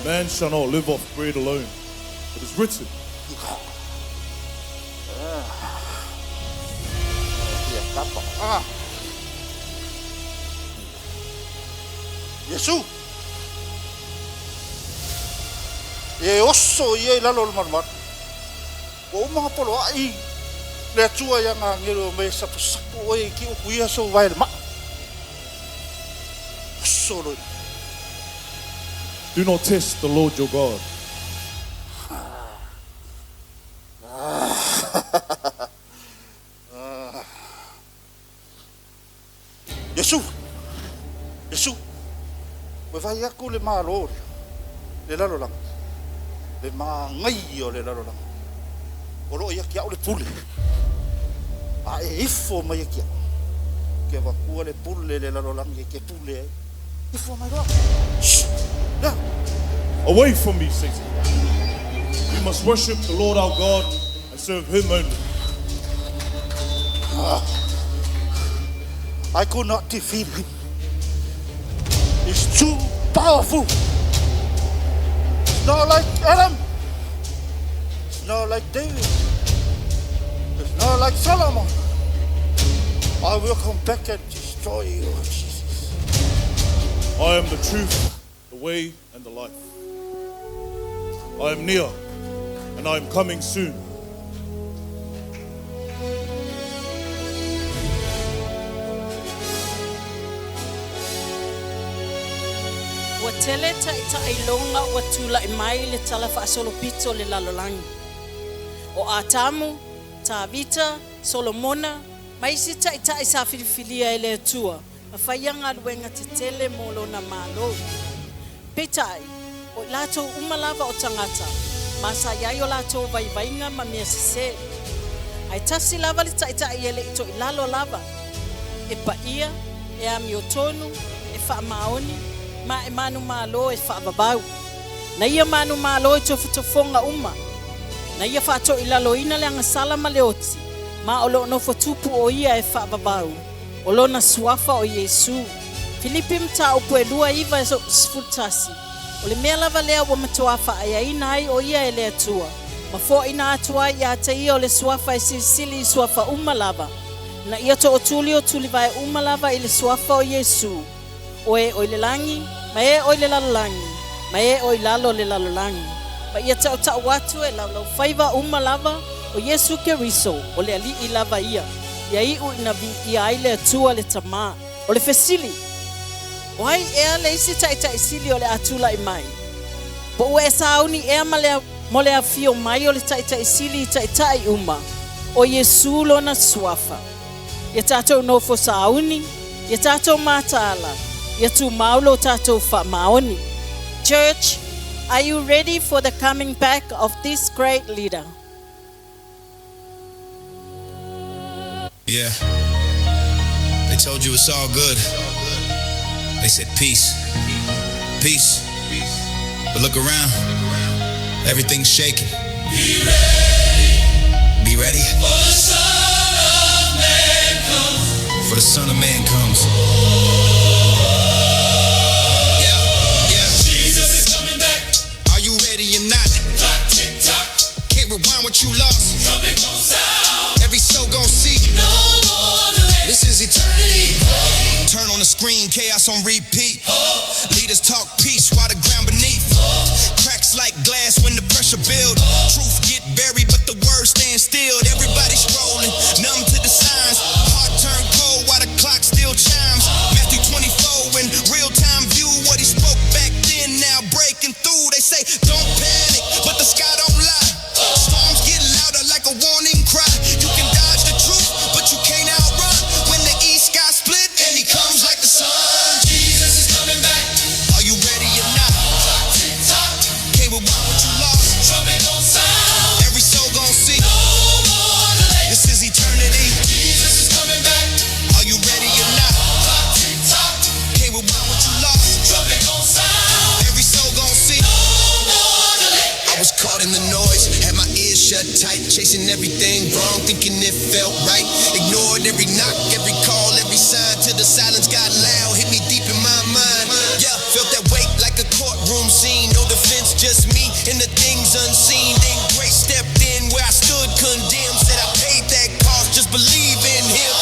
Man shall not live off bread alone. It is written. Yesu, e oso ia lalo le marmar. O mga polo ai le atua ia ngā ngero me sapu oi ki o kuia so vai le ma. Oso loi. Do not test the Lord your God. Yesu, me vai aku le malo le lalo lang. Le ngai o le lalo lang. O lo ia kia o le pule. A e ifo mai kia. Ke va kua le pule le lalo lang ke pule. Ifo mai ro. Yeah. Away from me, Satan. We must worship the Lord our God and serve Him only. I could not defeat him. He's too powerful. It's not like Adam. It's not like David. It's not like Salamo. I will come back and destroy you, Jesus. I am the truth, the way, and the life. I am near, and I am coming soon. Wa tele ta ilonga wa tula mai le tala fa solo pito le lalolangi. O atamu, ta vita, Solomona, mai si ta isa filifilia ele tua. Mafayanga luenga te tele molo na malo. Petai, o lato umalava o tangata. Masa yayo lato vaivainga mamia sise. Ai tasi lava le ta ele ito ilalo lava. E paia, e amiotonu, e fa maoni. Ma e manu malo e whaababau. Na ia manu malo e tofutofonga uma. Na ia whaato ilalo ina le anga salama leoti. Ma olo no fotupu o ia e whaababau. Olo na suafa o Yesu. Filipi mta upu e lua iwa e sfutasi. Ole mea lava lea wa matuafa aya ina ai o ia e lea tua. Mafo ina atua ia te ia o le suafa e sili suafa uma lava. Na ia to o tuli vai uma lava i le suafa o Yesu. Oe o le langi, ma e o le lalolangi, ma e o lalo le lalolangi. Ma ia tau watu e lau faiva uma lava o Yesu Keriso, o le ali I lava ia. Ia I u ina vi ia ai le atua le tama, o le fesili. O hai ea le isi ta isili o le atula I mai. Po ue e sauni ea mo le afio mai o le ta isili ta I uma. O Yesu lo na suafa. Ia tatou nofo sauni, ia tatou matala. Church, are you ready for the coming back of this great leader? Yeah. They told you it's all good. They said peace. Peace. But look around. Everything's shaking. Be ready. Be ready. For the Son of Man comes. Rewind what you lost. Trumpet gon' sound. Every soul gon' see. No more delay. This is eternity. Turn on the screen, chaos on repeat. Leaders talk peace while the ground beneath. Cracks like glass when the pressure build. Truth get buried, but the word stands still. Everybody scrolling, numb to the signs. Heart turn cold while the clock still chimes. Matthew 24 in real time view what he spoke back then. Now breaking through. They say don't panic, but the sky don't lie. Storms get louder like a warning cry. You can dodge the truth, but you can't outrun when the east sky split and he comes like the sun. Jesus is coming back. Are you ready or not? Tick tock. Can't rewind what you lost. Trumpet gon' Chasing everything wrong, thinking it felt right. Ignored every knock, every call, every sign, till the silence got loud, hit me deep in my mind. Yeah, felt that weight like a courtroom scene. No defense, just me and the things unseen. Then grace stepped in where I stood condemned. Said I paid that cost, just believe in him.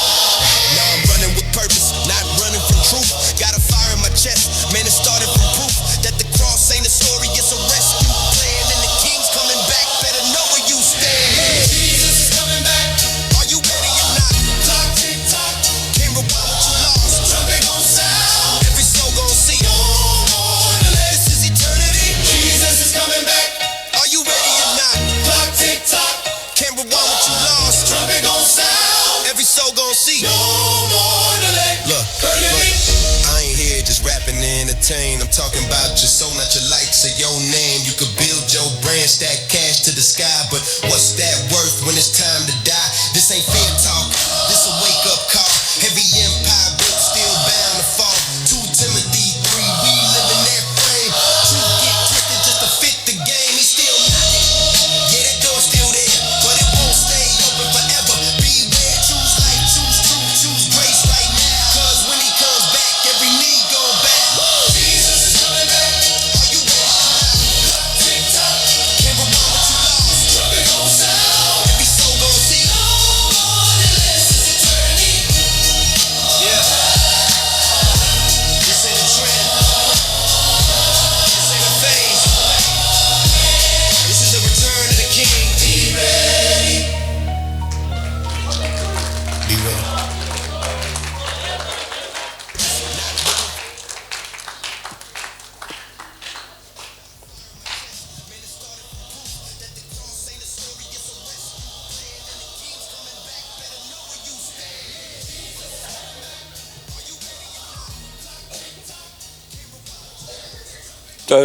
Now I'm running with purpose, not running from truth. Got a fire in my chest, man, it started from proof that the cross ain't a story, it's a rescue plan. And the king's coming back, better know where you stand. Jesus is coming back, are you ready or not? Clock, tick tock, can't rewind what you lost. Trumpet gon' sound, every soul gon' see. No more delay, this is eternity. Jesus is coming back, are you ready or not? Clock, tick tock, can't rewind what you lost. Trumpet gon' sound, every soul gon' see. No more delay. Look, I ain't here just rapping to entertain. I'm talking about your soul, not your likes or your name. You could build your brand, stack cash to the sky, but what's that worth when it's time to die? This ain't fair talk, this a wake up call. Heavy empire built, still bound to fall. 2 Timothy 3, we live in that frame. Truth get twisted just to fit the game. He's still knocking, yeah, that door's still there, but it won't stay open forever. Beware, choose life, choose truth, choose grace right now. Cause when he comes back, every knee go back. Jesus is coming back, are you ready? Tick tock, can't rewind what you lost. Trumpet gon' sound, every soul gon' see. No more delay, this is eternity. Yeah, this ain't a trend, this ain't a phase. This is the return of the king. Be ready. Be ready.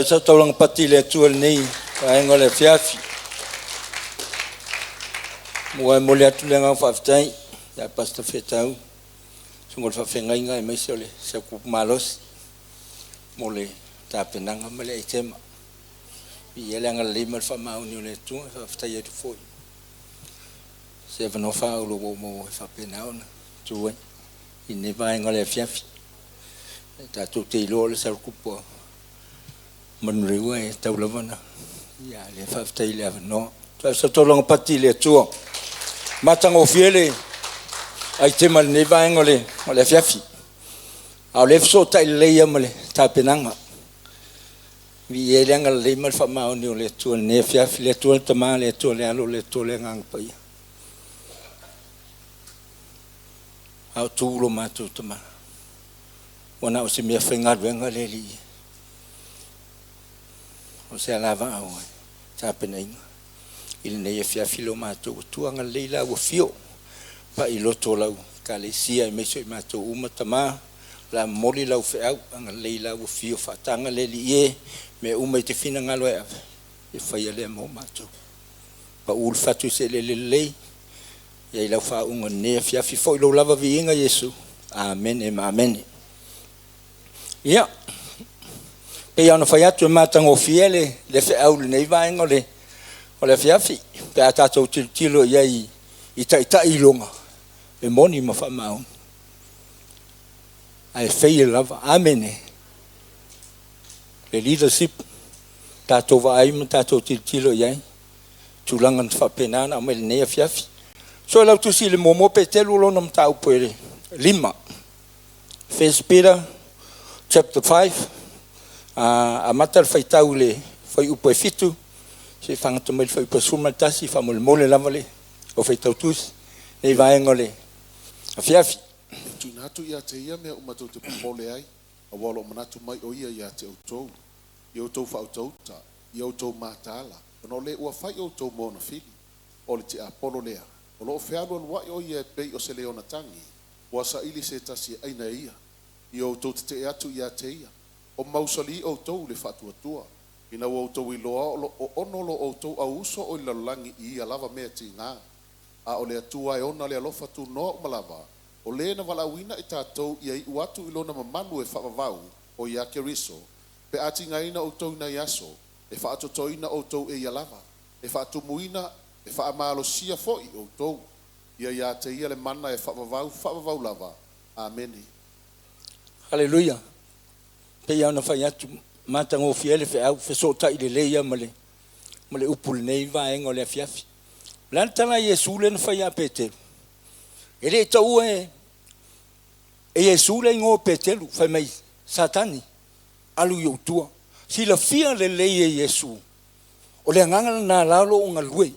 Sa taulang pati le tual nei, ai ngole fiafi. Mua mole atu le ngau whaftai, ya pasta Faitau. Sungol whawhengai ngai mai se ole, se kupu malos. Mole tāpenanga male ai tema. I ele anga lima le whamauni o le tunga, whaftai atu foi. Se whanofa ulo mo whapena ona, tuai. I ne vai ngole fiafi. Tātou te ilo le sarukupua. Manurewa e taulavana. Ia le whaftai le avano. Sa tolong pati le tua. Matanga o fiele. Ai te mal neva engole. O le fiafi. Au le fso tai leia male. Tāpenanga. Vi e leanga le mal whamao ni o le tua. Ne fiafi le tua tama le tua le alo le tua le ngang pai. Au tūlo mātou tama. Wana o se mea whaingaruenga le li. O se alava au ai, tāpena inga. Ili nei e whiawhilo mātou tuanga leila ua fio. Pa i loto lau, ka le sia i meso i mātou umatama, la moli lau whiau, anga leila ua fio, whatanga le li e, me uma i te whina ngalo e ave, e whaia lea mo mātou. Pa ul fatu se le lei, ia i lau whaunga nea whiawhi, fo i lau lava vi inga Yesu. Amen, amen. Ia. Pe ana fai atu e matanga o fiele, le whiau le nei vaenga o le fiafi. Pe a tātou tilo iai i tai longa. E moni ma whamau. Ai whai lava. Amene. Le leadership. Tātou vaai ma tātou tilo iai. Tulangan whapenana o me le nei a fiafi. So lau tusi le momo Peteru lona mtau poere. 5. 1 Peter chapter 5. A matar Faitau le fai upo e fitu se whangata mai fai upo sumatasi wha mole lava le o Faitau Tusi nei vaenga le a fiafi Tuinatu ia te ia mea umatou te pumole ai a walo manatu mai o ia te autou i autou whautauta i autou mātala ono le ua whai autou mona fili o le te apolo lea o loo whialuan wai o ia e pei o se leona tangi ua sa ili se tasi aina ia i autou te atu ia te ia o mausali o tau le fatuatua ina o tau i loa o onolo o tau a uso o ilalangi i alava mea ti ngā a o le atua e ona le alofa tu no malava o le na walawina i tātou i ai uatu i lona mamalu e whawavau o ia ke riso pe ati ngaina o tau na yaso e whaatotoina o tau e alava e whaatumuina e whaamalosia fo'i o tou. Ia te ia le mana e whaamavau lava. Amen. Halleluiah. Pe ia na fai atu matango fiele fe au fe so tai le leia male upul nei va engo le fiafi. Lantana Yesu le na fai a Peteru. Ele tau e Yesu le ngo Peteru fai mai satani alu yo tua. Si la fia le leia Yesu. O le nganga na lalo o ngalue.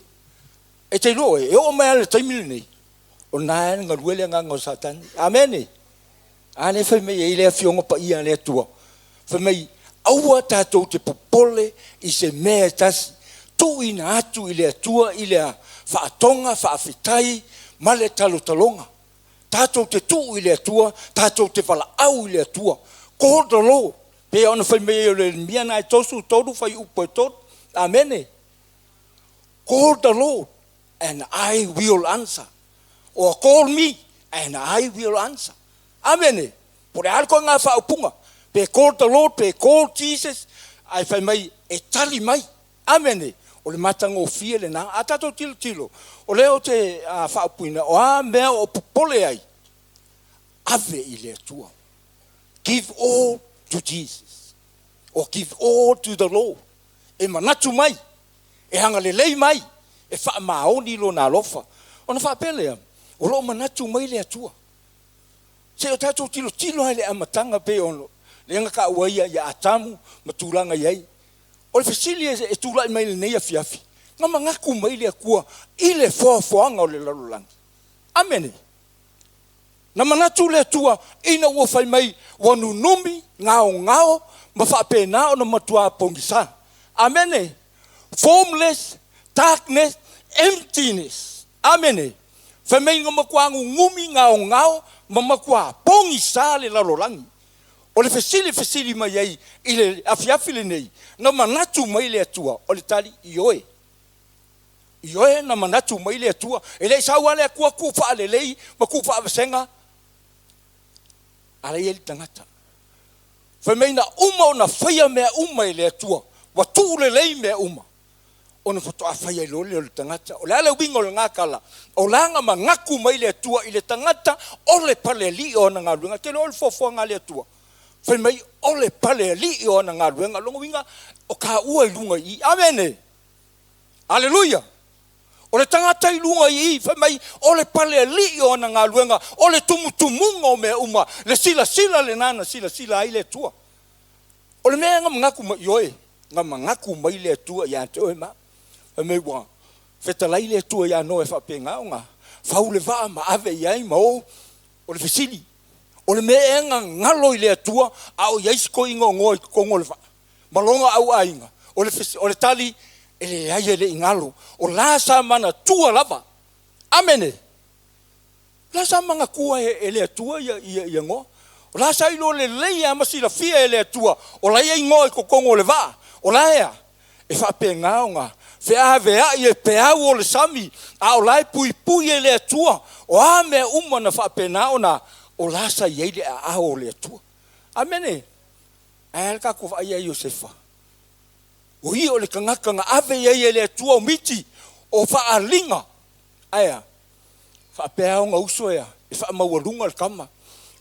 E te loe e o mai le taimile nei. O na ngalue le nganga o satani. Amen. Ane fai mai e le fionga pa ia le tua. Fai mai aua tātou te popole i se mea tasi. Tu ina atu i le atua i le whaatonga, whaafetai, ma le talotalonga. Tātou te tu i le atua, tātou te wala au i le atua. Ko lo, pe ona fai mai o le mia na e tosu toru fai upo e toru. Amene. Call the Lord and I will answer. Or call me and I will answer. Amene. Pore alko ngā whaupunga. Pe call the Lord, pe call Jesus. Ai fai mai e tali mai. Amene. O le matango fia le nā. A tato tilo. O leo te whaupuina. O a mea o popole ai. Ave i le atua. Give all to Jesus. Or give all to the Lord. E manatu mai. E hanga le lei mai. E wha maoni lo nā lofa. Ona wha pelea. O lo manatu mai le atua. Se o tato tilo hai le amatanga pe ono. Le anga ka uaia ia atamu. Matulanga iai. O le fesilia e tūlai mai le neia fiafi. Nga mangaku mai le akua. I le foanga o le lalulangi. Amene. Na manatu le atua. Ina ua fai mai. Wanunumi. Ngao. Ma wha pena o na matua pongisa. Amene. Formless. Darkness. Emptiness. Amene. Fai mai nga makuangu ngumi ngao. Ma makua pongisa le lalulangi. O le fesili mai ai, i le afiafi le nei, na manatu mai le atua, o le tali ioe. Ioe na manatu mai le atua, e le saua le akua kufa ale lei, ma kufa avasenga, ale ele tangata. Fai mai na uma o na faya mea uma i le atua, watu le lei mea uma. O na foto a faya i lole o le tangata, o le ale wingo le ngakala, o langa ma ngaku mai le atua, i le tangata, o le pale li o na ngalunga, ke le o le fofua nga le atua. Fai mai ole pale li o na ngā ruenga longa winga o ka ua i lunga i. Amene. Halleluiah. O le tangata i lunga i. Fai mai ole pale li o na ngā ruenga. Ole tumutumunga o mea uma. Le sila le nana sila ai le tua. O le mea nga mangaku mai ioe. Nga mangaku mai le tua ia te oe ma. Fai mai wā. Fetalai le tua ia noe whapenga o ngā. Fau le waa ma ave iai ma o. O le fesili. O le mea enga ngalo i le atua, au yaisko ingo ngoi kongo le wha. Malonga au ainga. O le tali, ele aia le ingalo. O la sa mana tua lava. Amene. La sa manga kua e le atua ia ngo. O la sa ilo le leia masila fia e le atua. O la ia ngoi ko kongo le wha. O la ea. E wha pe ngao ngā. Fea vea i e peau o le sami. A o lai pui e le atua. O a mea umana wha pe nao na. O lasa iei le a o le atua. Amene. Ael ka kufa ia Iosefa. O hi o le kangaka nga ave iei le atua o miti. O wha alinga. Aia. Wha pēao nga uso ea. E wha mauarunga le kama.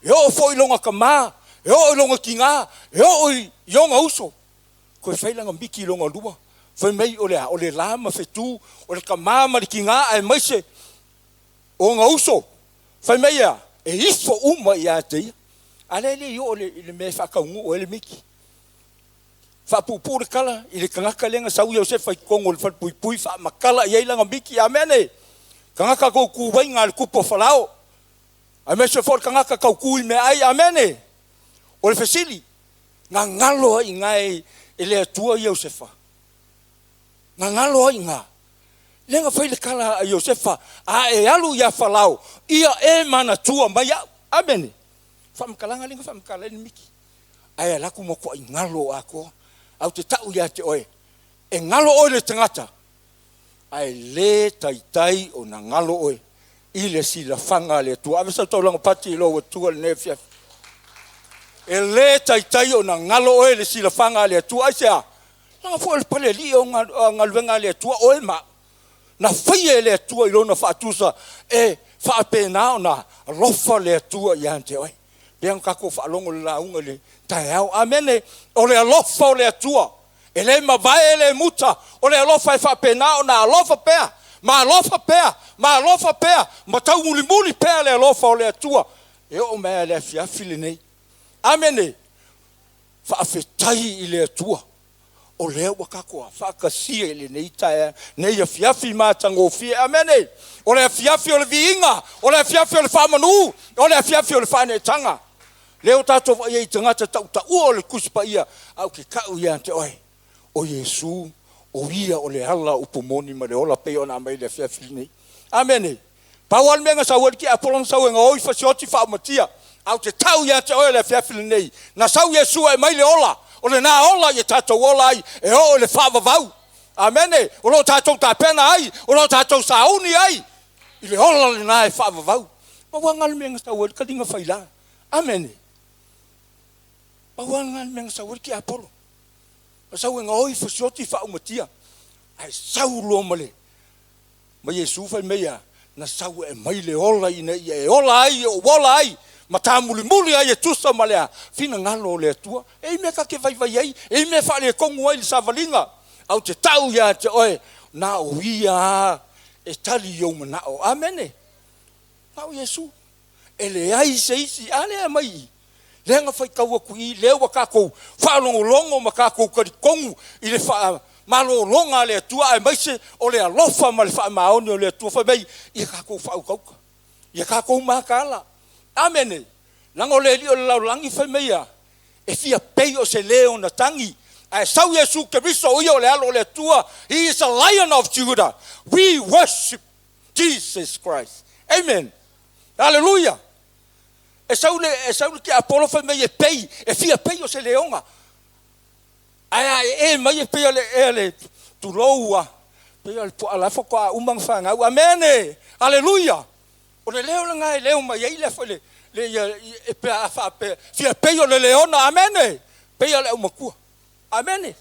E o fo ilonga kama. E o ilonga ki ngā. E o ilonga uso. Koe whailanga miki ilonga lua. Whai mei o le lama fetu. O le kama ma le ki ngā. Ai maise. O nga uso. Whai mei ea. E ifo uma i a te ia. Alele i o le me whakaungu o ele miki. Whapupu le kala, i le kangaka lenga sau iau se whai kongo le whapui whamakala i eilanga miki. Amene. Kangaka kou kuwai ngā le kupo whalao. Ame se for kangaka kou kui me ai. Amene. O le fesili. Ngā ngalo i ngā e le atua iau se wha. Ngā ngalo i ngā. Lenga whai le kala a Iosefa, a e alu ia whalau, ia e mana tua mai au. Amene. Whamakalanga lenga whamakala ni miki. Ai alaku moko i ngalo ako, au te tau ia te oe. E ngalo oe le tangata. Ai le taitai o na ngalo oe. I le sila whanga le tua. Awesa tau langa pati i loa tua le nefia. E le taitai o na ngalo oe le sila whanga le tua. Ai sea, nanga fua le pale li o ngaluenga le tua oe ma. na whaia le atua i lona whaatusa e whaapena na rofa le atua i ante oi. Peang kako whaalongo le launga le tae au. Amene, o le alofa o le atua. E le mawai le muta, o le alofa e whaapena na alofa pea. Ma alofa pea, ma alofa pea. Ma tau muli pea le alofa o le atua. E o mea le fiafile nei. Amene, whaafetai i le atua. O lea wakakoa, whakasia ele nei tae, nei a fiafi mātango fia, amene. O lea fiafi o le viinga, o lea fiafi o le whamanu, o lea fiafi o le whanetanga. Leo tātou wa ia i tangata tau ta ua o le kuspa ia, au ke kau ia te oe. O Yesu, o ia o le hala upomoni ma le ola peo na mai le fiafi nei. Amene. Pauan menga sa wadi ki apolong sa wenga oi fasioti whaamatia, au te tau ia te oe le fiafi nei. Na sau Yesu e mai le ola. O le nā ola i tātou ola ai, e o le whaavavau. Amene, o lo tātou tāpena ai, o lo tātou sauni ai. I le ola le nā e whaavavau. Ma wangal menga sa wadi ka dinga whaila. Amene. Ma wangal menga sa wadi ki apolo. Ma sau enga oi fasioti whaumatia. Ai sau lo male. Ma Yesu whai mea, na sau e mai le ola i nei, e ola ai, o wola ai. Ma tā muli ai e tusa ma lea, fina ngalo le atua, e me ka ke vai ai, e me wha le kongu ai le savalinga, au te tau ia te oe, na o ia, e tali iau manao, amene, na o Yesu, e le ai se isi, ane a mai, le nga whai kaua kui, le waka kou, whaalongo ma ka kou kari kongu, i le wha, malo longa le atua, e maise, o le alofa ma le wha maoni o le atua, wha mei, i ka kou whau kauka, i ka kou makala, amene, lango le li o le laulangi whai meia, e fia pei o se leo na tangi, a sau Yesu ke riso o ia o le alo le tua, he is a lion of Judah, we worship Jesus Christ, amen, hallelujah, e sau le ke apolo whai meia pei, e fia pei o se leonga, e mai e pei o le turoua, pei o le po alafo koa umang whangau, amene, hallelujah, o le leo nga e leo mai ei le fole le e pe afa pe fia pe o le leona amene pe o le umakua amene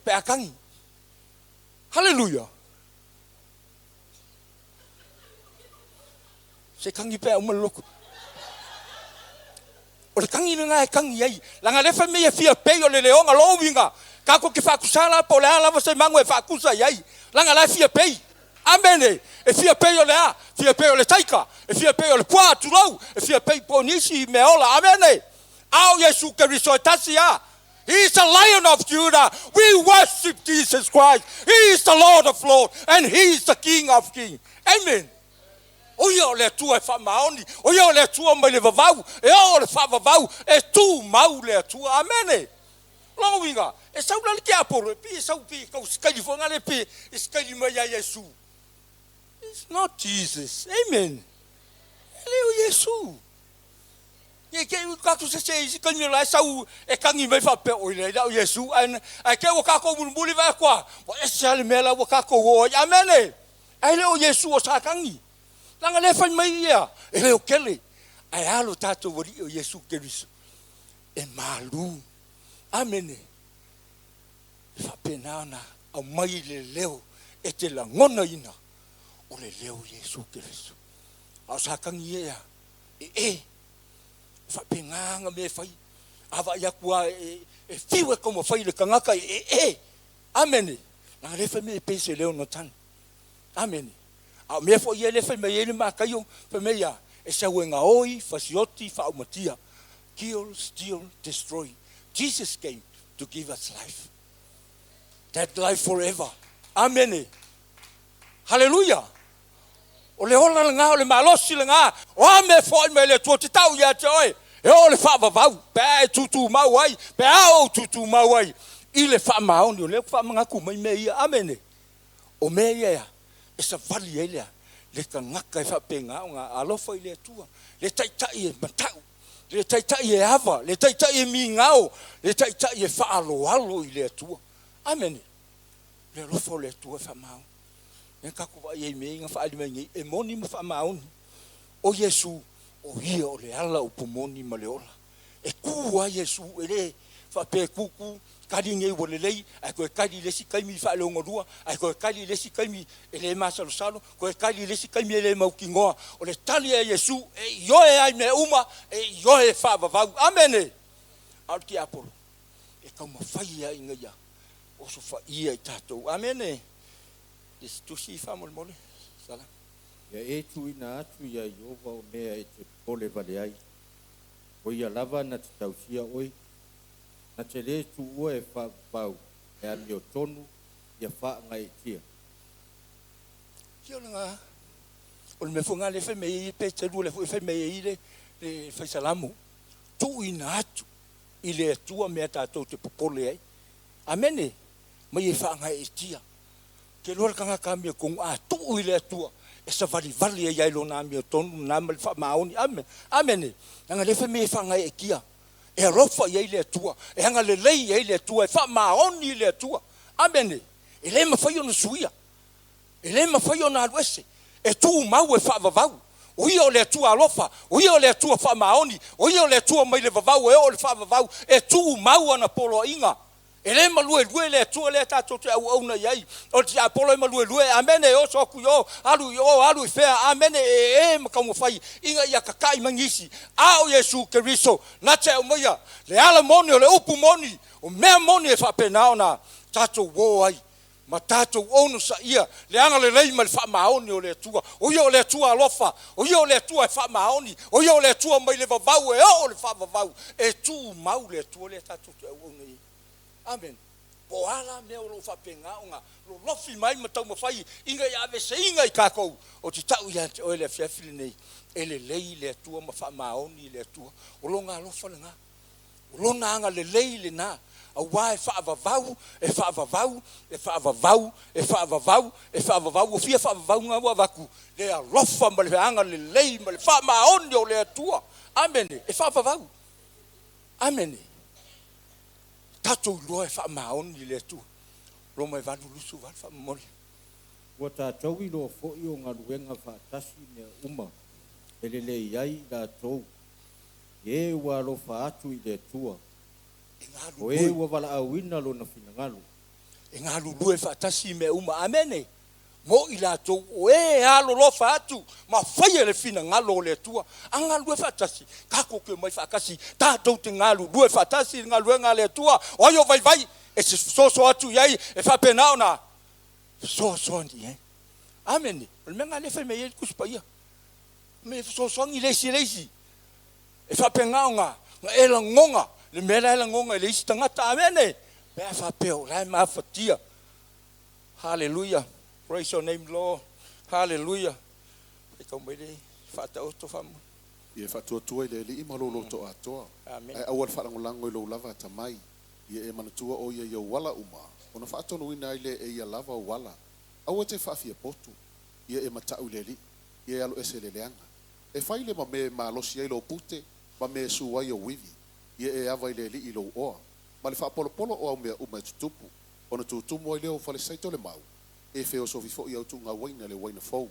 pe akangi hallelujah se kangi pe umaloko o le kangi nga e kangi ei langa le fa me fia pe o le leona lowinga ka ko ke fa kusala po le ala se mango e fa kusa ei langa la fia pe amene e fia pe o le a fia pe o le taika e fia pe o le pua tulau e fia pe po nisi me ola amene au Yesu Keriso tasia he is the Lion of Judah we worship Jesus Christ he is the Lord of Lords and he is the King of Kings amen o ia le tua fa maoni o ia le tua mai le vavau e o le fa vavau e tu mau le tua amene longo winga e sau le ke aporo pi sau pi ka skali fo ngale pi skali mai ya Yesu. It's not Jesus. Amen. Leo Yesu. Ye ke ka tu se se ka ni la sau e ka ngi mai fa pe o le da Yesu an a ke o ka ko mulmuli va kwa. Wa esale mela o ka ko o amen. Ai leo Yesu o sa ka ngi. Langa le fa mai ia. E leo kele. Ai alo tato wori o Yesu Keriso. E malu. Amen. Fa penana a mai le leo e te la ngona ina. O le leo Yesu Keriso. Au sa kangi ea. E. Fa penganga me fai. Ava ia kua e fiwe como fai le kangaka e. Amen. Na le fa me pese leo no tan. Amen. Au me fo ia le fa me ele makayo fa me ia. E sa wenga oi fasioti fa umatia. Kill, steal, destroy. Jesus came to give us life. That life forever. Amen. Hallelujah. O le ola nga o le malosi nga o me foi me le tuoti tau ia te oi e o le fa vavau pe tutu mau ai pe au tutu mau ai i le fa mau ni o le fa manga ku mai me ia amene o me ia e sa vali ele le kangaka e fa penga nga alofa i le tua le taitai e matau le taitai e ava le taitai e mingao le taitai e fa alo i le tua amene le alofa le tua fa mau e ka ko ai me nga fa ali me e moni ma fa mauni o Yesu o hia o le ala o pomoni ma le ola e ku wa Yesu ele fa pe kuku kadi ngai wole lei ai ko kadi lesi kaimi fa lo ngorua ai ko kadi lesi kaimi ele masalo salo ko kadi lesi kaimi ele mau kingoa o le tali e Yesu e yo e ai me uma e yo e fa va amen al ki apolo e ka mo fai ai ngai o so fa ia tato amen e Tusi fa mo mole sala ya e tuina atu ya Yehova o mea e te pole vale ai o ia lava na te tausia oi na te le tu ua e wha pau e a mio tonu ia wha ngai tia. Kia nga o le me funga le fe me i Peteru le fe me i le fe Salamo tu ina atu i le tua mea tātou te popole ai amene mai e wha ngai tia ke lora kanga ka mea kong a tu i le tua e sa vali e iai lo na mea tonu na mali wha maoni amene nanga le fe me e wha ngai kia e rofa ia ile tua e hanga le lei ia ile tua e fa maoni ile tua amene e le mafai ona suia e le mafai ona alwese e tu mau e fa vavau o ia le tua alofa o ia le tua fa maoni o ia le tua mai le vavau e o le fa vavau e tu mau ana polo inga e le malue le tua le tato te au na iai o te apolo malue amene o so ku yo alu fea amene e makamu fai inga ia kakai mangisi au Yesu Keriso na te o moia le ala moni o le upu moni o mea moni e fa pena ona tato wo ai ma tato onu sa ia le anga le lei mal fa maoni o le tua o ia o le tua lofa o ia o le tua fa maoni o ia o le tua mai le vavau e o le fa vavau e tu mau le tua le tato te au nei amen. Po ala me o lo fa penga nga lo lofi mai matau mafai inga ya ave se inga I kako o te tau ya o le fiafili nei ele lei le tua ma fa maoni le tua o lo nga lo fa nga o lo na nga le lei le na a wa fa vavau e fa vavau e fa vavau e fa vavau e fa vavau o fia fa vavau nga wa vaku le a lofa ma le anga le lei ma le fa maoni o le tua amen e fa vavau amen tato loe fa maoni le tu Roma va lusu va fa mole ua tātou I lo fo'i o ngā luenga whaatasi mea uma ele le iai tātou e ua lo whaatu I le tua o e ua wala awina lo na finangalo e ngā lulue whaatasi mea uma amene mo I tātou o e alo lo whaatu ma whaia le finangalo le tua a ngā lue whaatasi kako ke mai whaakasi tātou te ngā lue whaatasi ngā luenga le tua o yo vai e se so atu iai e whapenao na so ni amen o me ngā le whai mei e kuspaia me so ngi leisi e whapenao ngā e la ngonga le mera e la ngonga e leisi tangata amen pe a whapeo lai maa whatia Halleluiah. Praise your name, Lord. Hallelujah. E kau mai le Faataoto famu. Ia Faatuatua I le li malolo to atoa. Amen. Ai awal whalangolango I lo lava tamai. Ia e manatua o ia ia wala uma. Ona whaatono ina I le e ia lava wala. Aua te whaafia potu. Ia e matau le li. Ia e alo ese le leanga. E whai le ma me malosi ai lo pute. Ma me suwai o wivi. Ia e awa I le li I lo oa. Ma le whaapolopolo o au mea uma tutupu. Ona tutumu ai leo whale saito le mau. E feo so fifo I au tunga waina le waina fau.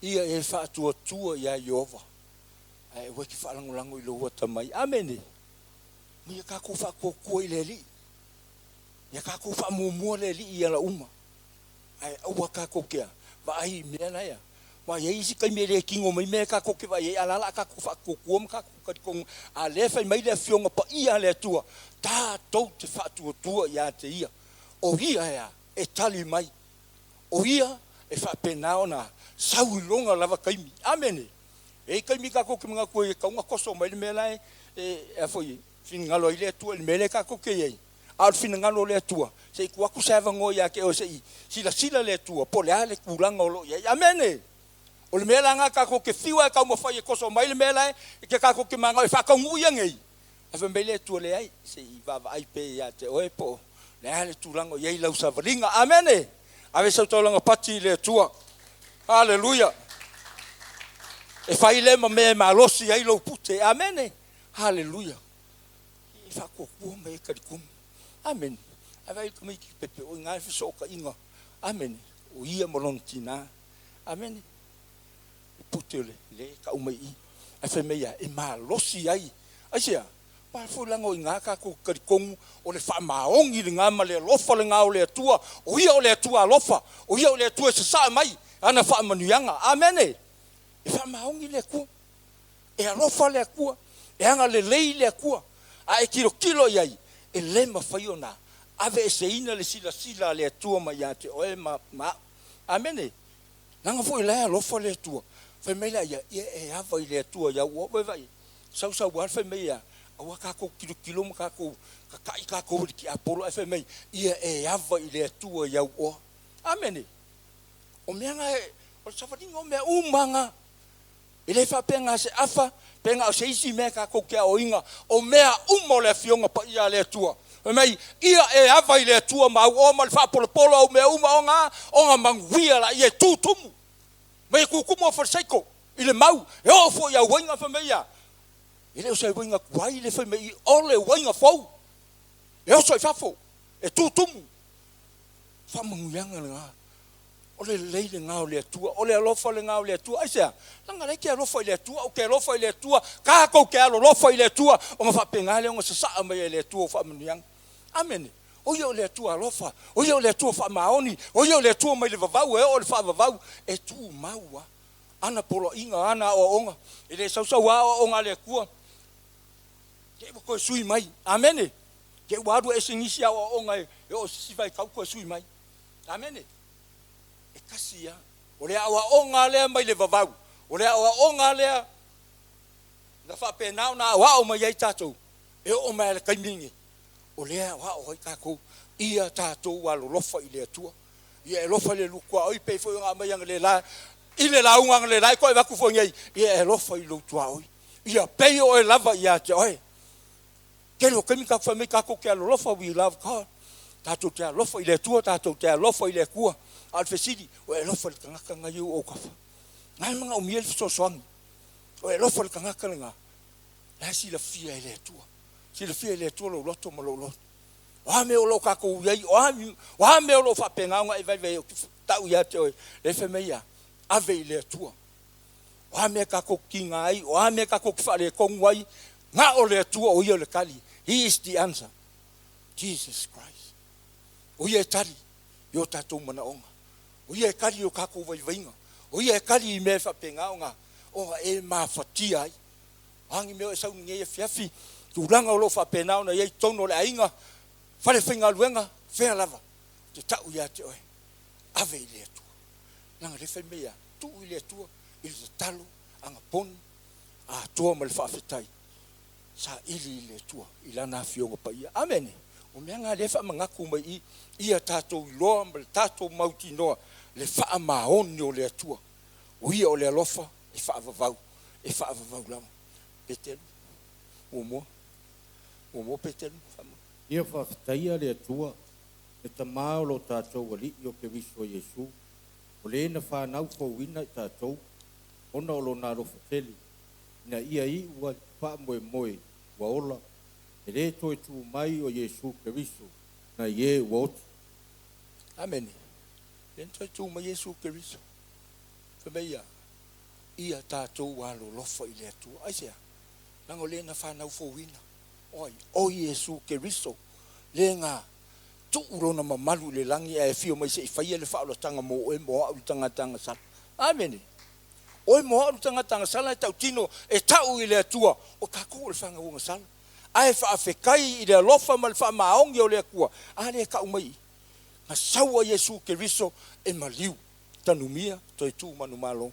Ia e whaatuatua ia Yehova. Ai weki whalangolango I lo wata mai. Amene. Mia kako whakokua I le li. Ia kako whamumua le li I ala uma. Ai aua kako kea. Wa ai mea na ia. Wa ia isi kai mele kingo mai mea kako ke wa ia alala kako whakokua ma kako karikong. A le whai mai le fionga pa ia le tua. Tā tau te whaatuatua ia te ia. O ia ea. E tali mai. O ia e whapenao na sauilonga lava kaimi. Amene. E kaimi kako ke mga koe kaunga koso mai le mele e foi. Finangalo I le tua le mele kako ke iei. Al finangalo le tua. Se ku aku sava ngoi ya ke o sei. Sila le tua. Po le ale kulanga o lo iei. Amene. O le mele nga kako ke fiwa ka mo fai koso mai le mele e ke kako ke manga e whakangu ia ngei. Afa mele tua le ai. Se I vava ai pe ya te oe po. Le ale tulango iei lau savalinga. Amene. Ave sa tolanga pati le tua. Halleluiah. E fai le ma me malosi ai lo pute. Amene. Halleluiah. I whakokua me karikum. Amen. Ave kumei ki pepe o ngai fisoka inga. Amen. O ia molontina. Amen. Pute le ka umei. Afe meia e malosi ai. Asia. pa fulanga o ngā ka ko karikongu o le whaamaongi le ngā ma le lofa le ngā o le atua, o ia o le atua alofa, o ia o le atua sa mai, ana whaamanuianga, amene. E whaamaongi le kua, e alofa le kua, e anga le lei le kua, a e kilo iai, e le mawhaiona, ave e se ina le sila le atua mai ate, o e amene. Nanga fo i le alofa le atua, whaimela ia, e hava i le atua ia, ua vai, sau wale whaimea, awa kako kilo ma kako kako ki apolo FMA ia e ava i le atua iau o amene o meanga o safaringa o mea umanga i le whapenga se afa penga o se isi mea kako kia o inga o mea umo le fionga pa ia le atua mei ia e ava i le atua ma o ma le whapolopolo o mea uma o ngā manguia la ia tutumu mei kukumo farseiko i le mau e o fo ia wainga whamea ele o sai winga kuai le foi me ole winga fou e o sai fafo e tutumu fa manguyanga nga ole leile nga ole tua ole alofa le nga ole tua ai sea langa le ke alofa le tua o ke alofa le tua ka ko ke alofa le tua o nga fa pengale o sa me le tua fa manguyanga amen o yo le tua alofa o yo le tua fa maoni o yo le tua mai le vavau e o le fa vavau e tu maua ana polo inga ana o onga ele sau wa o nga le kua ke ko sui mai amene ke wadu e singisia o ngai o si vai kau ko sui mai amene e kasia o le awa o ngale mai le vavau o le awa o ngale na fa pena na wa o mai tatou e o mai le kaimingi o le wa o ka ko ia tatou wa lo lofa i le atua ia lofa le lukua oi pe fo nga mai ngale la ile la unga le lai ko va ku fo ngai ia lofa i lo tua oi ia pe o e lava ia te oi Kelo kemika fa me kako ke alofa we love God. Tato te alofa ile tua tato te alofa ile kua. Alfesidi o alofa le kanga nga yu o kafa. Ngai manga o miel so swang. O alofa le kanga nga. La si la fia ile tua. Si la fia ile tua lo loto mo lo. Wa me o lo kako yai wa me o lo fa penga nga vai ta u ya te o le femeia. Ave ile tua. Wa me kako kinga ai, wa me kako fa le kongwai. Nga o le tua o ia le kali. He is the answer. Jesus Christ. O ia tali. Yo tatou mana onga. O ia kali o kako vai vainga. O ia kali I me fa penga onga. Onga e ma fatia ai. Hangi meo e sau nge e fiafi. Tulanga o lo fa penga ona ia tono le ainga. Fale whainga luenga. Whea lava. Te tau ia te oe. Ave I le atua. Nanga le whaimea. Tu I le atua. I le talo. Anga poni. A toa ma le whaafetai. Sa ili le tua ilana fionga pa ia amen o meanga le fa mangaku mai ia tatou loa ma le tatou mauti noa le fa maoni o le tua o ia o le alofa e fa vavau la Peteru o mo Peteru ia fa taia le tua e tamao lo tatou ali o ke viso Yesu o le na fa nau fo wina tatou ona o lo na ro fateli na ia I ua pa moe wa ola e le toi tu mai o Yesu Keriso na ye wot amen le toi tu mai Yesu Keriso femeia ia tatou wa lo lofa I le tu aisia lango le na fa na fo wina oi o Yesu Keriso le nga tu urona mamalu le langi e fio mai se faia le fa lo tanga mo e mo au tanga sa amen Oi mo o tanga sala tau tino e tau I le atua o kako le fanga unga sala. Ai fa afekai I le lofa mal fa maongi o le kua. Ale ka umai. Ma saua Yesu Keriso e maliu tanumia toi tu manu malo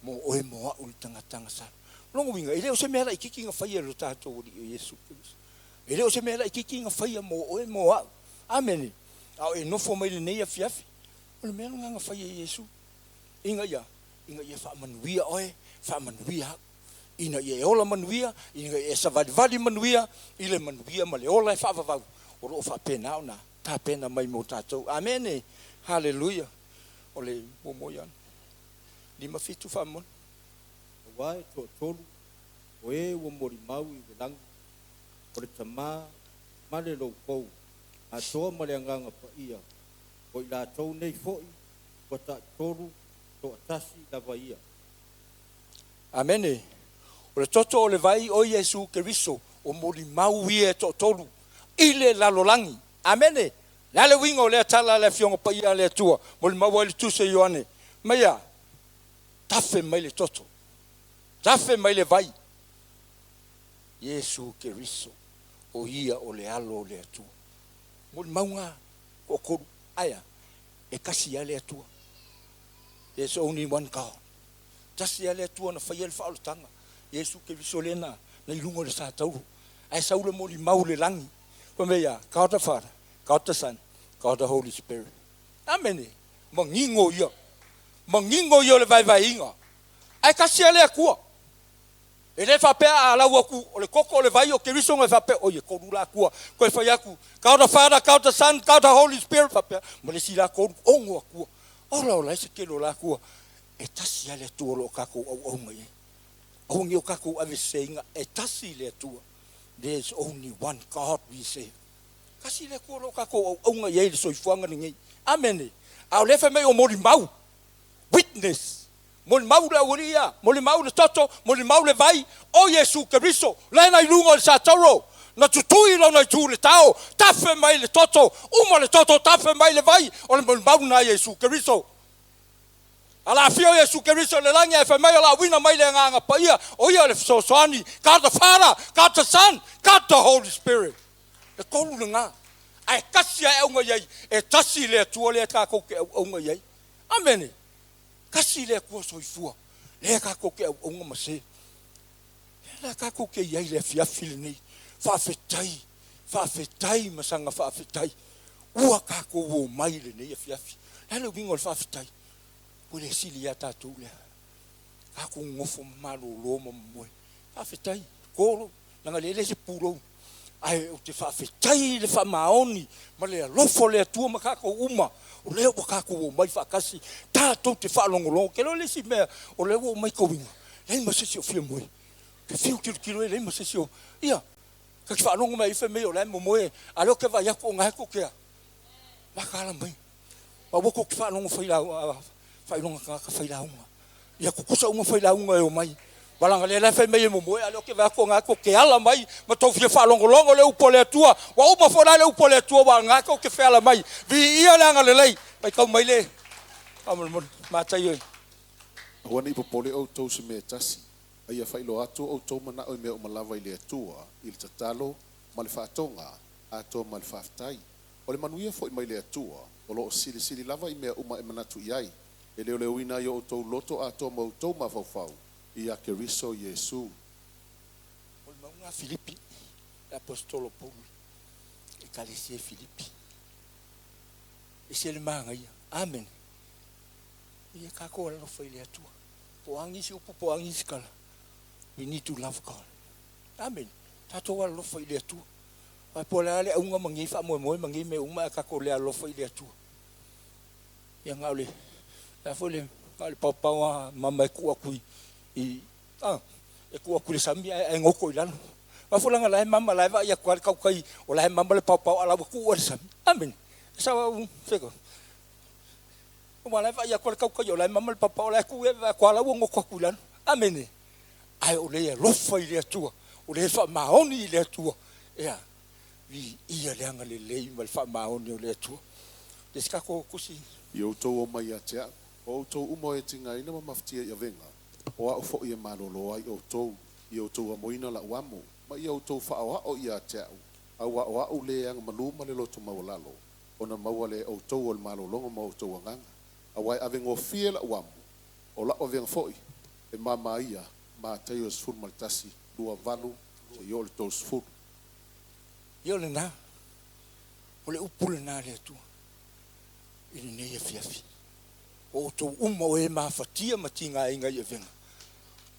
mo oi mo o tanga sala. Longo winga ile o se mera ikiki nga faia lo tato o Yesu Keriso. Ile o se mera ikiki nga faia mo oi mo amen. Au e no fo mai le nei fiafi. O le mera nga faia Yesu. Inga ya inga ia fa manuia oe fa manuia ina ia ola manuia inga ia savali manuia ile manuia male ola fa va o ro fa pena ona ta pena mai mo tatou amen hallelujah ole momoyan ni mafitu fa mon wai to tolu oe wo mori mau I le lang o le tama male lo ko a to male nganga pa ia o la tou nei foi ko ta tolu to tasi la vaia amen o le toto o le vai o Yesu Keriso o moli mau ia to tolu ile lalolangi amene lale wingo le tala le fiongo pa ia le tua moli mau le Tusi Ioane maya tafe mai le toto tafe mai le vai Yesu Keriso o ia o le alo le tua moli maunga o koru aya e kasi ia le tua there's only one God tasi ia le tua na fai le whaalutanga Yesu Keriso lena na ilungo le sa tauru ai saule moli mau le langi pa mea God the Father God the Son God the Holy Spirit amene mangingo ia le vai inga ai kasi le akua e le fa pe ala waku o le koko o le vai o Keriso ngai fa pe o ye ko lula akua ko fa yaku God the Father God the Son God the Holy Spirit fa pe mo le sila ko ongo akua ora ola se ke lo la akua e tasi ale tu lo kako o ngai o ngi o kako ave seinga e tasi le tu there's only one God we say kasi le ko lo kako o ngai e so ifuanga ni amen au le fa me o mori mau witness moli mau le uria moli mau le toto moli mau le vai o Yesu Keriso le na ilungo le satoro na tutui lo na tu le tao tafe mai le toto uma le toto tafe mai le vai o le moli mau na Yesu Keriso ala fio Yesu Keriso le langa e fa mai la wina mai le nganga pa ia o ia le so soani God the Father God the Son God the Holy Spirit le kolu nga ai kasi e unga ye e tasi le tu le ka ko ke unga ye amen kasi le ko so ifua le ka ko ke unga mase le ka ko ke ye le fia filni fa fetai masanga fa fetai ua ka ko wo mai le ne fia le wingo fa fetai o le sili ya tatu le ka ko ngofo malo lo mo fa fetai ko nga le se puro ai o te fa fetai le fa maoni ma le lofo le tu ma ka ko uma o le o ka ko mai fa kasi ta to te fa longo ke lo le si me o le o mai ko winga le ma se si o fie mo ke fiu kilo le ma se si o ia ka fa longo mai fe me o le mo mo a lo ke va ya ko nga ko ke ma ka la mai ba wo ko fa longo fa longo ka fa ila uma ia ko ko sa uma fa ila uma o mai balanga le fe me mo mo a lo ke va ko nga ko ke ala mai ma to fie fa longo le upo le tua wa uma fo le upo le tua wa nga ko ke fa ala mai vi ia la nga le lei pai ka mai le amol ma tai Ioane i popole o tau se me tasi. Ai a whailo ato o tau mana o mea o malawa i le atua, i le tatalo, ma le whaatonga, ato ma le whaafitai. O le manuia fo i mai le atua, o lo o sili lava i mea uma e manatu i ai. E leo leo ina i o tau loto ato ma o tau ma fau i a Keriso Yesu. O le maunga Filipi, e apostolo Paul, e kalesie Filipi. E se le maanga ia, amen. Ia kako ala no fai le atua. Po angisi upo po angisi kala. We need to love God. Amen. Tato ala lo fai le atua. Ai po le ale aunga mangi fa mo mangi me uma kako le lo fai le atua. Ia ngale. La fole ale papa mama ku aku I e ku aku le sami ai ngoko ilano. Wa fola ngala mama la va ia kwal kau kai o la mama le papa ala ku o sami. Amen. Sa feko. Wala va ia kwal kau kai o la mama le papa la ku e va kwala wo ngoko kulan. Amen. Ai o le lo fai le atua. O le fa maoni le atua. Ia. Vi ia le anga le mal fa maoni o le atua. Deska ko kusi. Yo to o mai atea. O to umo e tinga ina maftia ia venga. O a fo ia malolo ai o to a moina la wamo. Ma ia o to fa o ia atea. Au a o le anga maluma le loto mawalalo. Ona mawale o to o malolo ma o to nganga. Awai avengo fiela wamo. O la o venga foi. E mama ia ma taios fur maltasi dua valu se yo le tos fur. Yo le na. O le upule na le tu. Ini ne ia fiafi. O to umo e mafatia matinga inga ia venga.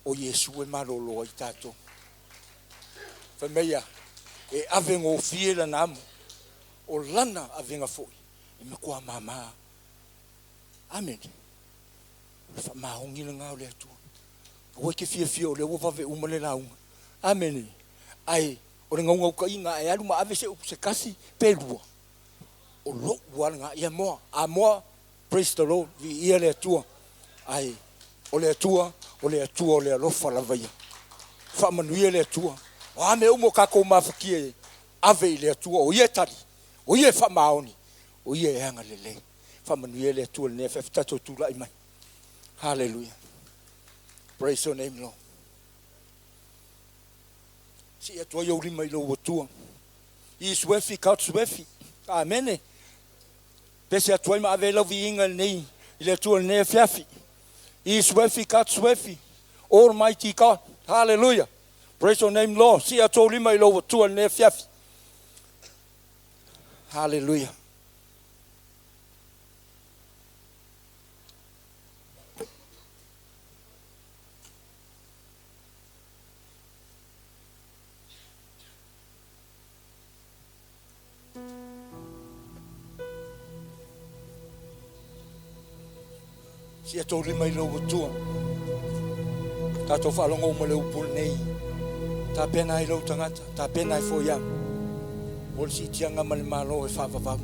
O Yesu e malolo ai tato. Fameia e avengo fiela namu. O lana avenga foi. E me kua mama. Amen. Fa mahongi nga o le tu. O ke fia o le wo fave uma le launga. Amen. Ai o nga ka inga e alu ma ave se se kasi pelua. O lo wanga ia mo a mo praise the Lord vi ia le tua. Ai o le tua o le lo fa la vaia. Fa manuia le tua. O ame umo kako mafikie ave ile tua o ye tari. O ye fa maoni. O ye hanga lele. Fa manuele tua ne fa tato tula imai. Hallelujah. Praise your name, Lord. Si atua yo lima ilo tua. I swefi kaut swefi. Amen. Pese atua ma ave lo vinga nei ile tua ne fiafi. I swefi kaut swefi. Almighty God. Hallelujah. Praise your name, Lord. Si atua lima ilo tua ne fiafi. Hallelujah. Si ato lima ilo tua. Tato whalongo mo leo pul nei. Ta pena ilo tangata. Ta pena i foia. Ol si tianga malimalo e whawawau.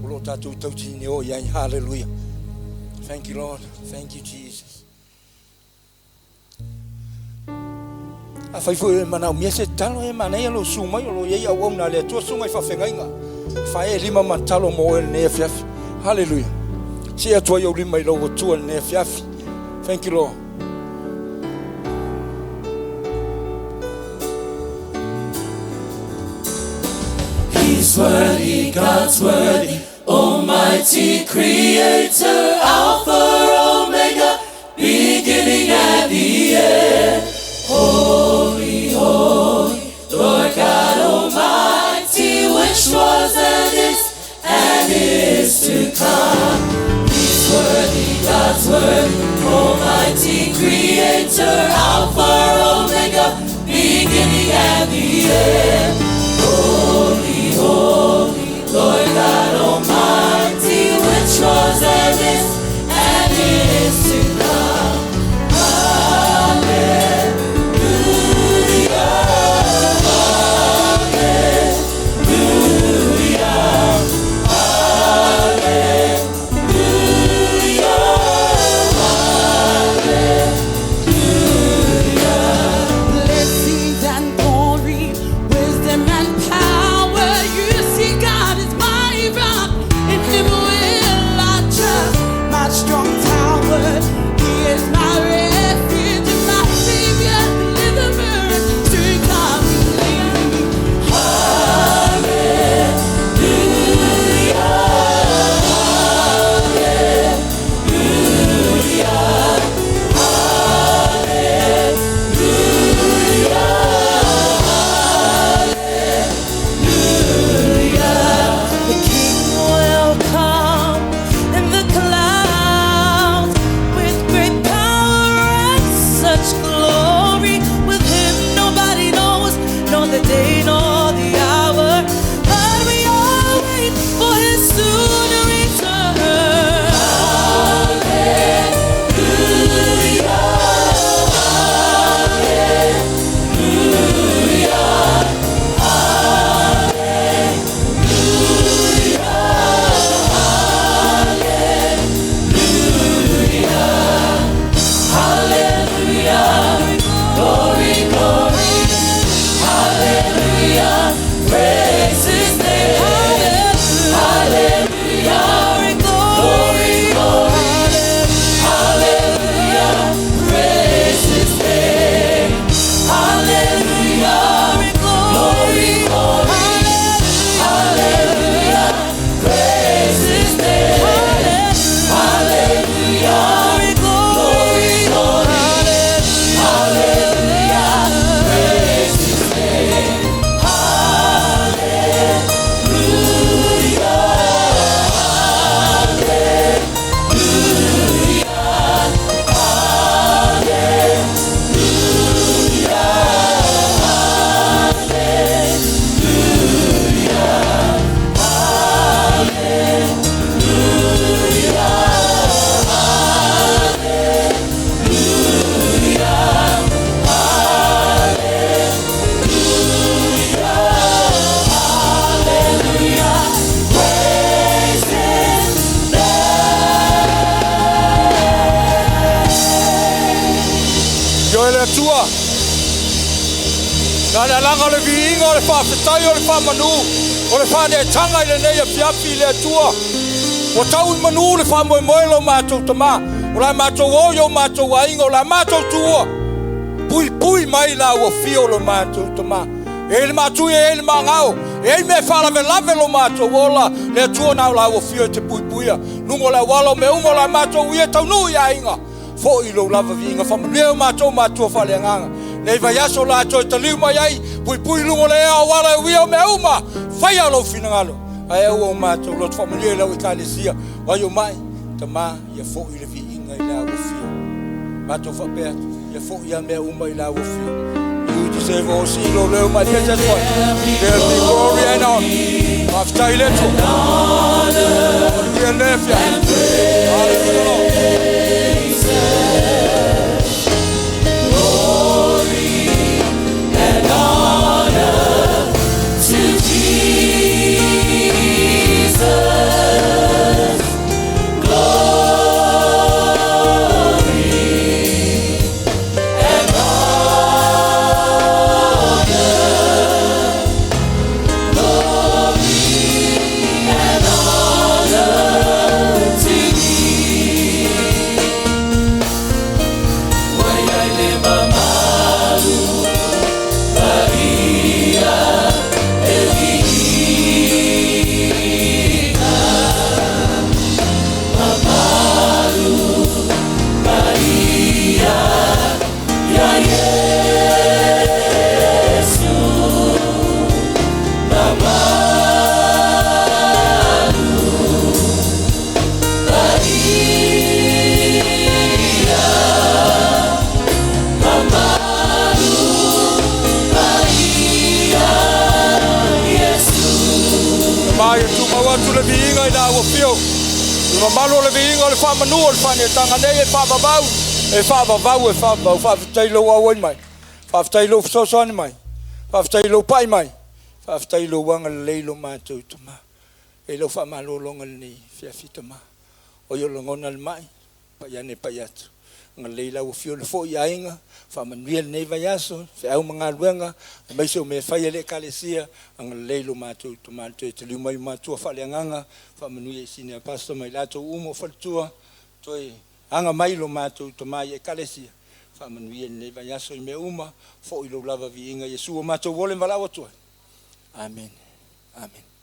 Ulo tato i tautini o iai. Hallelujah. Thank you, Lord. Thank you, Jesus. A whaifu e manau mia se talo e manei alo sumai. Olo iei au na le tua sungai whawhengainga. Whae lima matalo mo e ne fiafi. Hallelujah. Si atua yo lima ilo tua ne fiafi. Thank you, Lord. He's worthy, God's worthy, Almighty Creator, Alpha, Omega, beginning and the end. Holy, holy, Lord God Almighty, which was and is to come. Worthy, God's worthy, Almighty Creator, Alpha, Omega, beginning and the end. Holy, holy, Lord God Almighty, which was and is to come. Hallelujah, glory, glory, hallelujah. Nā langa le viinga o le whawhetai o le whamanu. O le whane tanga i le nei a piapi le atua. O tau I manu le whamoe moelo mātou tamā. O la mātou oio mātou ainga. O la mātou tua. Pui mai la ua fio lo mātou tamā. E le mātou e le māngao. E me whalave lave lo mātou ola. Le atua nau la ua fio te puia. Nungo la walo me umo la mātou ia taunui ainga. Fo I lo lava viinga whamaneo mātou whale anganga. Nei vai aso la toi te Leauma iai, pui lungo le ea wala uia me uma, whai alo finangalo. Ai au o mātou, lot whamanea lau I kālesia, wai o mai, ta mā, ia fo I le vi inga I la ua fia. Mātou whapea, ia fo I a mea uma I la ua fia. You deserve all silo leo mai, ia just one. There'll be glory and honor. After I let you. Ia nefia. Hallelujah. Malo le vinga le whamanu o le whane tanga nei e whavavau. E whavavau, whawhatailo awai mai. Whawhatailo whasosani mai. Whawhatailo pai mai. Whawhatailo wanga le leilo mātou tama. E lo whamalo longa le nei whiawhita ma. O yo longona le mai. Paiane pai atu. Nga leila o fio le fo I ainga. Whamanuia le nei vai aso. Whiau mga luenga. Maiso me whai ele kalesia. Nga leilo mātou tama. Te Leauma I mātua whale anganga. Whamanuia I sine a pastor mai lato umo whaltua. Toi anga mai lo mātou tama I e kalesia. Whamanuia le nei vai aso I me uma. Fo I lo lava vi inga Yesua mātou wole malawa tua. Amen. Amen.